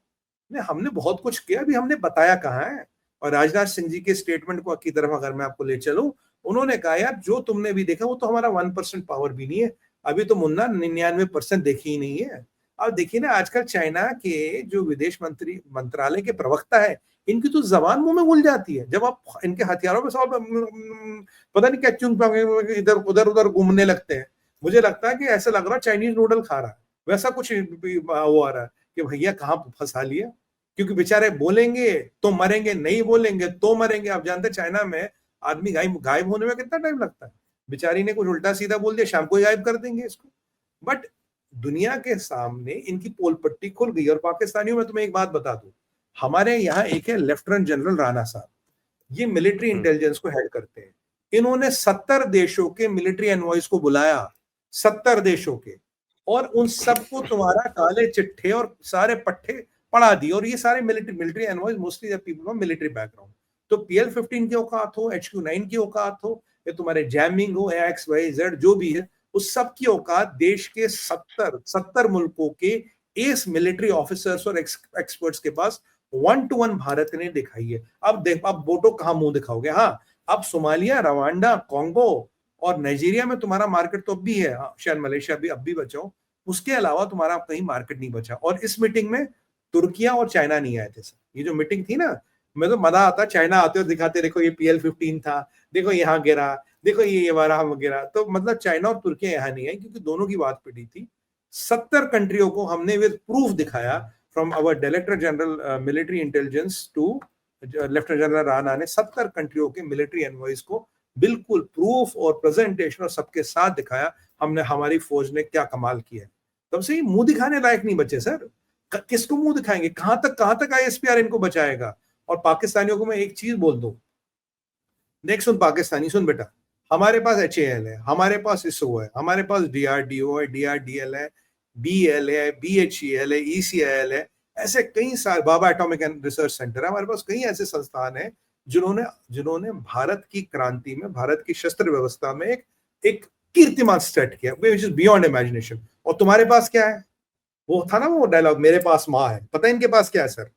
नहीं, हमने बहुत कुछ किया, अभी हमने बताया कहाँ है। और राजनाथ सिंह जी के स्टेटमेंट को की तरफ अगर मैं आपको ले चलूं, उन्होंने कहा यार जो तुमने भी देखा वो तो हमारा 1% पावर भी नहीं है, अभी तो मुन्ना 99% देखी ही नहीं है। अब देखिए ना, आजकल चाइना के जो विदेश मंत्रालय के प्रवक्ता है, इनकी तो जबान मुंह में घुल जाती है जब आप इनके हथियारों पे सवाल, पता नहीं क्या चुंग इधर उधर उधर घूमने लगते हैं। मुझे लगता है कि ऐसा लग रहा है चाइनीज नूडल खा रहा है, वैसा कुछ वो आ रहा है कि भैया कहाँ फंसा लिया। क्योंकि बेचारे बोलेंगे तो मरेंगे, नहीं बोलेंगे तो मरेंगे। आप जानते हैं चाइना में आदमी गायब होने में कितना टाइम लगता है। बेचारी ने कुछ उल्टा सीधा बोल दिया, शाम को ही गायब कर देंगे इसको। बट दुनिया के सामने इनकी पोल पट्टी खुल गई। और पाकिस्तानियों में तुम्हें एक बात बता दूं, हमारे यहाँ एक है लेफ्टिनेंट जनरल राणा साहब, ये मिलिट्री इंटेलिजेंस को हेड करते हैं। इन्होंने 70 देशों के मिलिट्री एनवॉइस को बुलाया, 70 देशों के, और उन सबको तुम्हारा काले चिट्ठे और सारे पट्टे पढ़ा दिए। और ये सारे military envoys mostly the people from military background. तो PL-15 की औकात हो, HQ-9 की औकात हो, या तुम्हारे जैमिंग हो, XYZ जो भी है, उस सब की औकात देश के 70 मुल्कों के एस मिलिट्री ऑफिसर्स और एक्सपर्ट्स के पास 1-to-1 भारत ने दिखाई है। अब देख, अब बोटो कहां मुंह दिखाओगे? हाँ, अब सोमालिया, रवांडा, कॉन्गो और नाइजीरिया में तुम्हारा मार्केट तो अब भी है, हाँ, शायद मलेशिया भी अब भी बचाओ, उसके अलावा तुम्हारा कहीं मार्केट नहीं बचा। और इस मीटिंग में तुर्किया और चाइना नहीं आए थे सर। ये जो मीटिंग थी ना, मैं तो मजा आता, चाइना आते और दिखाते, देखो ये PL-15 था, देखो यहाँ गिरा, देखो ये वारा गिरा। तो मतलब चाइना और तुर्किया यहाँ नहीं आई क्योंकि दोनों की बात पिटी थी। 70 कंट्रियों को हमने विद प्रूफ दिखाया, from our director general military intelligence to lieutenant general Rana ने 70 कंट्रियों के मिलिट्री एनवॉइस को बिल्कुल प्रूफ और प्रेजेंटेशन और सबके साथ दिखाया हमने, हमारी फौज ने क्या कमाल किया है। तब से ये मुंह दिखाने लायक नहीं बचे सर। किसको मुंह दिखाएंगे? कहां तक ISPR इनको बचाएगा? और पाकिस्तानियों को मैं एक चीज बोल दूं, देख सुन पाकिस्तानी, सुन बेटा, हमारे पास HAL है, हमारे पास ISRO है, हमारे पास DRDO है, DRDL है, BL है, BHEL है, ECIL है, ऐसे कई सारे, बाबा एटॉमिक रिसर्च सेंटर है, हमारे पास कई ऐसे संस्थान है जिन्होंने भारत की क्रांति में, भारत की शस्त्र व्यवस्था में एक कीर्तिमान सेट किया, व्हिच इज बियॉन्ड इमेजिनेशन। और तुम्हारे पास क्या है? वो था ना वो डायलॉग, मेरे पास माँ है। पता है इनके पास क्या है सर?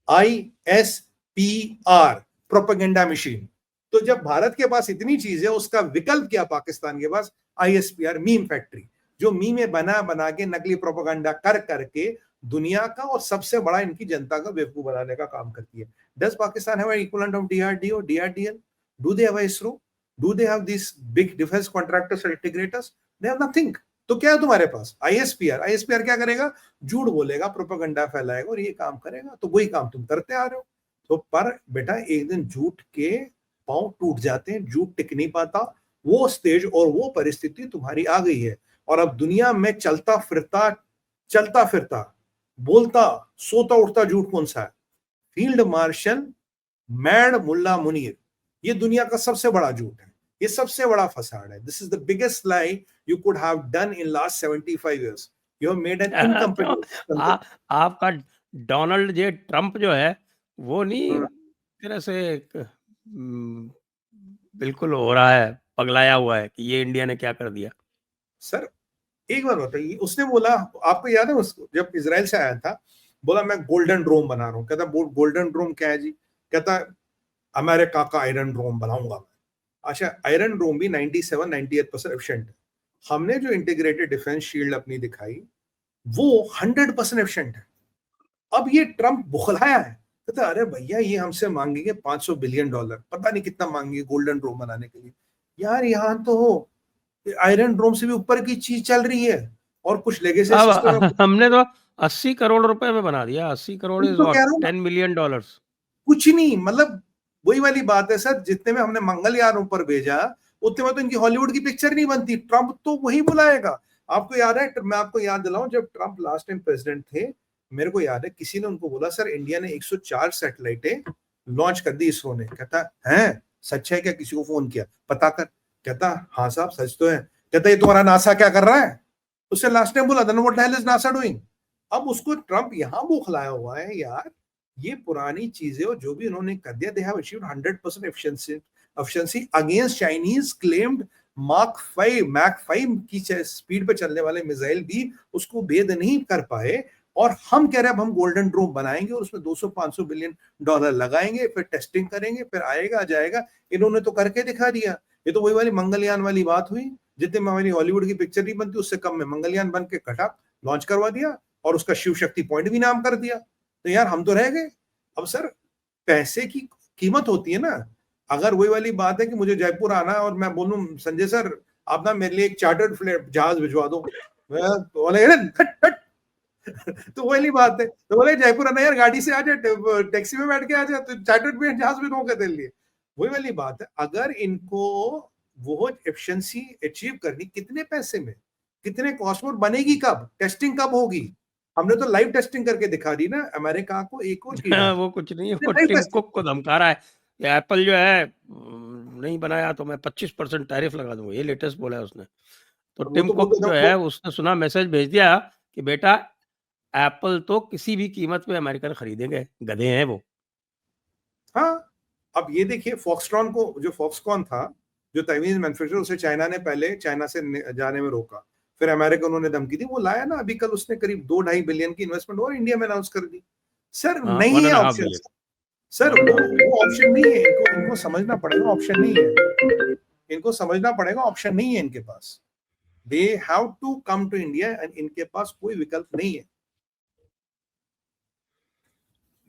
ISPR, propaganda machine. तो जब भारत के पास इतनी चीज है, उसका विकल्प क्या पाकिस्तान के पास? ISPR, मीम फैक्ट्री, जो मीमें बना के नकली प्रोपेगेंडा कर करके दुनिया का और सबसे बड़ा इनकी जनता का बेवकूफ बनाने का काम करती है। Does Pakistan have equivalent of DRDO, DRDL? Do they have ISRO? Do they have this big defence contractors और इंटीग्रेटर्स? They have nothing. तो क्या है तुम्हारे पास? ISPR क्या करेगा? झूठ बोलेगा, प्रोपेगेंडा फैलाएगा और ये काम करेगा। तो वही काम तुम करते आ रहे हो। तो पर बेटा, एक दिन झूठ के पांव टूट जाते हैं, झूठ टिक नहीं पाता। वो स्टेज और वो परिस्थिति तुम्हारी आ गई है। और अब दुनिया में चलता फिरता बोलता सोता उठता झूठ कौन सा है? फील्ड मार्शल मैड मुल्ला मुनीर, ये दुनिया का सबसे बड़ा झूठ है, ये सबसे बड़ा फसाड है। This is the biggest lie you could have done in last 75 years. You have made an तो incompetent. आपका डोनाल्ड जे ट्रंप जो है वो नहीं तरह से बिल्कुल हो रहा है, पगलाया हुआ है कि ये इंडिया ने क्या कर दिया। सर एक बार बताइए, उसने बोला, आपको याद है उसको जब इजराइल से आया था, बोला मैं गोल्डन ड्रोम बना रहा हूँ। कहता गोल्डन ड्रोम क्या है जी? कहता अमेरिका का आयरन ड्रोम बनाऊंगा मैं। अच्छा, आयरन ड्रोम भी 97-98% एफिशिएंट है। हमने जो इंटीग्रेटेड डिफेंस शील्ड अपनी दिखाई वो 100% एफिशिएंट है। अब ये ट्रंप बुखलाया है, कहता अरे भैया ये हमसे मांगेंगे $500 बिलियन, पता नहीं कितना मांगेंगे गोल्डन ड्रोम बनाने के लिए। यार यहाँ तो आयरन ड्रोम से भी ऊपर की चीज चल रही है और कुछ लेगेसी सिस्टम है। हमने तो 80 करोड़ रुपए में बना दिया। 80 करोड़ इज तो व्हाट, कह रहा हूँ $10 मिलियन। कुछ नहीं, मतलब वही वाली बात है सर, जितने में हमने मंगलयान ऊपर भेजा उतने में तो इनकी हॉलीवुड की पिक्चर नहीं बनती। ट्रंप तो वही बुलाएगा। आपको याद है, मैं आपको याद दिलाऊं, जब ट्रंप लास्ट टाइम प्रेसिडेंट थे, मेरे को याद है किसी ने उनको बोला सर इंडिया ने 104 सैटेलाइटें लॉन्च कर दी इसरो ने। कहता है सच है क्या? किसी को फोन किया पता कर? कहता हाँ साहब सच तो है। कहता ये तुम्हारा नासा क्या कर रहा है? उससे लास्ट टाइम बोला then what the hell is NASA doing? अब उसको ट्रंप यहां बौखलाया हुआ है यार, ये पुरानी चीजें और जो भी उन्होंने कर दिया, they have achieved 100% efficiency against Chinese claimed Mach 5 की स्पीड पे चलने वाले मिसाइल भी उसको भेद नहीं कर पाए। और हम कह रहे हैं अब हम गोल्डन ड्रोम बनाएंगे और उसमें 200-500 बिलियन डॉलर लगाएंगे, फिर टेस्टिंग करेंगे, फिर आएगा जाएगा। इन्होंने तो करके दिखा दिया। ये तो वही वाली मंगलयान वाली बात हुई, जितने में हमारी हॉलीवुड की पिक्चर नहीं बनती उससे कम में मंगलयान बन के कटा लॉन्च करवा दिया और उसका शिव शक्ति पॉइंट भी नाम कर दिया। तो यार हम तो रह गए। अब सर पैसे की कीमत होती है ना। अगर वही वाली बात है कि मुझे जयपुर आना है और मैं बोलूं संजय सर आप ना मेरे लिए एक चार्टर्ड फ्लाइट जहाज भिजवा दो, तो बोले तो वही बात है, तो बोले जयपुर आना यार गाड़ी से आ जा, टैक्सी में बैठ के आ जा, तो चार्टर्ड जहाज भी रोके तेरे लिए। वही वाली बात है, अगर इनको वो एफिशिएंसी अचीव करनी, कितने पैसे में, कितने कॉस्ट में, बनेगी कब, टेस्टिंग कब होगी? हमने तो लाइव टेस्टिंग करके दिखा दी ना अमेरिका को। एक और कीड़ा वो कुछ नहीं है, वो लाइव टिम टेस्टिंग। कुक को धमका रहा है कि एप्पल जो है नहीं बनाया तो मैं 25% टैरिफ लगा दूंगा। ये लेटेस्ट बोला है उसने। तो वो टिम तो कुक बोलते जो थे है उसने सुना, मैसेज भेज दिया कि बेटा एप्पल तो किसी भी कीमत पे अमेरिकन खरीदेंगे, गधे हैं वो। हाँ। अब ये देखिए फॉक्सट्रॉन को, जो फॉक्सकॉन था जो चाइनीज मैन्युफैक्चरर उसे चाइना ने पहले चाइना से जाने में रोका, फिर अमेरिका उन्होंने धमकी दी, वो लाया ना, अभी कल उसने करीब 2-2.5 बिलियन की इन्वेस्टमेंट और इंडिया में अनाउंस कर दी। सर नहीं है ऑप्शन, सर वो ऑप्शन नहीं है, इनको समझना पड़ेगा ऑप्शन नहीं है, इनको समझना पड़ेगा ऑप्शन नहीं है इनके पास। They have to come to India and इनके पास कोई विकल्प नहीं है।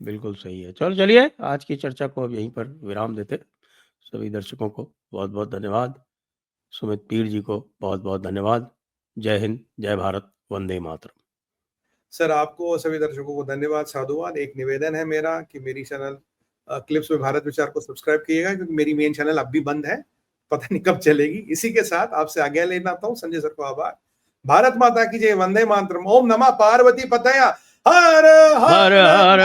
बिल्कुल सही है। चलिए आज की चर्चा को अब यहीं पर विराम देते। सभी दर्शकों को बहुत बहुत धन्यवाद। सुमित पीर जी को बहुत बहुत धन्यवाद। जय हिंद, जय भारत, वंदे मातरम। सर आपको सभी दर्शकों को धन्यवाद, साधुवाद। एक निवेदन है मेरा कि मेरी चैनल क्लिप्स में भारत विचार को सब्सक्राइब कीजिएगा, क्योंकि मेरी मेन चैनल अब भी बंद है, पता नहीं कब चलेगी। इसी के साथ आपसे आज्ञा लेना आता हूँ। संजय सर को आभार। भारत माता की जय, वंदे मातरम, ओम नमः पार्वती पतया, हर हर